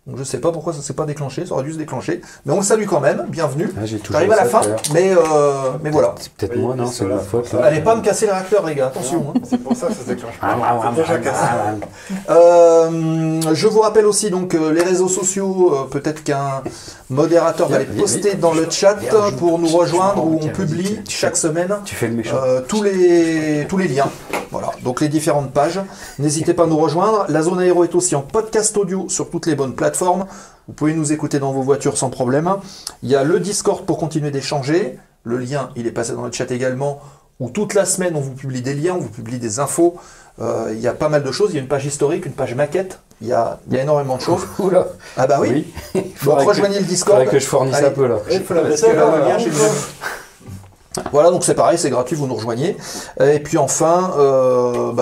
donc je sais pas pourquoi ça s'est pas déclenché, ça aurait dû se déclencher, mais on le salue quand même, bienvenue. Ah, j'ai toujours J'arrive à la ça fin, peur. mais voilà. C'est peut-être Oui, moi, non, mais c'est cela, ma faute. c'est là. Allez pas me casser le réacteur les gars, attention. hein. C'est pour ça que ça se déclenche. Ah, ah, ah, C'est déjà ah, cassé. ah, Je vous rappelle aussi donc les réseaux sociaux, peut-être qu'un modérateur va les poster dans le chat pour nous rejoindre où on publie chaque semaine Tu fais le méchant. tous les liens. Voilà, donc les différentes pages. N'hésitez pas à nous rejoindre. La zone aéro est aussi en podcast audio sur toutes les bonnes plateformes. Vous pouvez nous écouter dans vos voitures sans problème. Il y a le Discord pour continuer d'échanger. Le lien, il est passé dans le chat également, où toute la semaine on vous publie des liens, on vous publie des infos. Il y a pas mal de choses. Il y a une page historique, une page maquette. Il y a énormément de choses. Oula. Ah bah oui. Il Donc faudrait rejoignez le que, Discord. faudrait que je fournisse Allez. un peu là. Il faut la Parce que là, le lien, j'ai le même. Voilà, donc c'est pareil, c'est gratuit, vous nous rejoignez. Et puis enfin,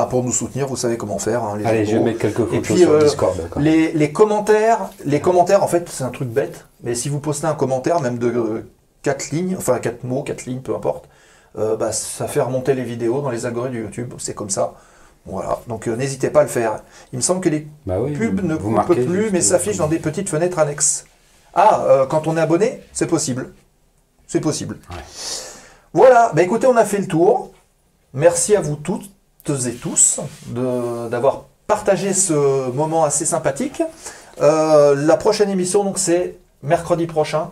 pour nous soutenir, vous savez comment faire. Hein, les Allez, je vais euros. mettre quelques Et photos puis, sur le Discord. D'accord. les commentaires, en fait, c'est un truc bête. Mais si vous postez un commentaire, même de 4 lignes, enfin 4 mots, 4 lignes, peu importe, ça fait remonter les vidéos dans les algorithmes de YouTube. C'est comme ça. Voilà, donc n'hésitez pas à le faire. Il me semble que les Bah oui, pubs ne vous coupent marquez plus, juste, mais s'affichent dans des petites fenêtres annexes. Ah, quand on est abonné, c'est possible. C'est possible. Ouais. Voilà, écoutez, on a fait le tour. Merci à vous toutes et tous d'avoir partagé ce moment assez sympathique. La prochaine émission, donc, c'est mercredi prochain,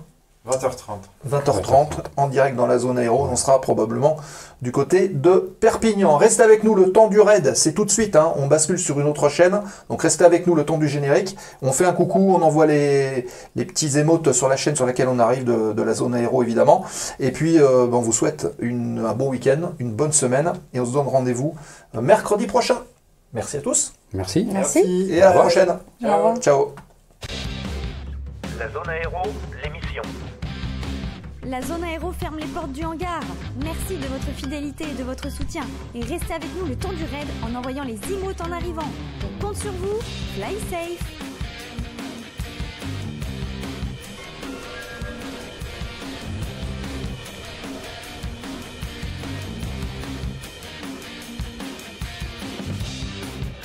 20h30. 20h30, en direct dans la zone aéro. On sera probablement du côté de Perpignan. Restez avec nous le temps du raid, c'est tout de suite. Hein. On bascule sur une autre chaîne. Donc restez avec nous le temps du générique. On fait un coucou, on envoie les petits émotes sur la chaîne sur laquelle on arrive de la zone aéro évidemment. Et puis on vous souhaite un bon week-end, une bonne semaine. Et on se donne rendez-vous mercredi prochain. Merci à tous. Merci. Merci. Et à la prochaine. Au revoir. Ciao. La zone aéro, l'émission. La zone aéro ferme les portes du hangar. Merci de votre fidélité et de votre soutien. Et restez avec nous le temps du raid en envoyant les emotes en arrivant. On compte sur vous. Fly safe.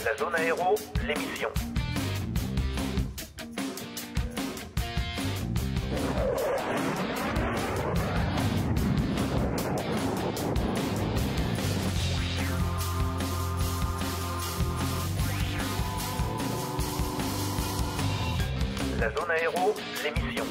La zone aéro, l'émission. La zone aéro, l'émission.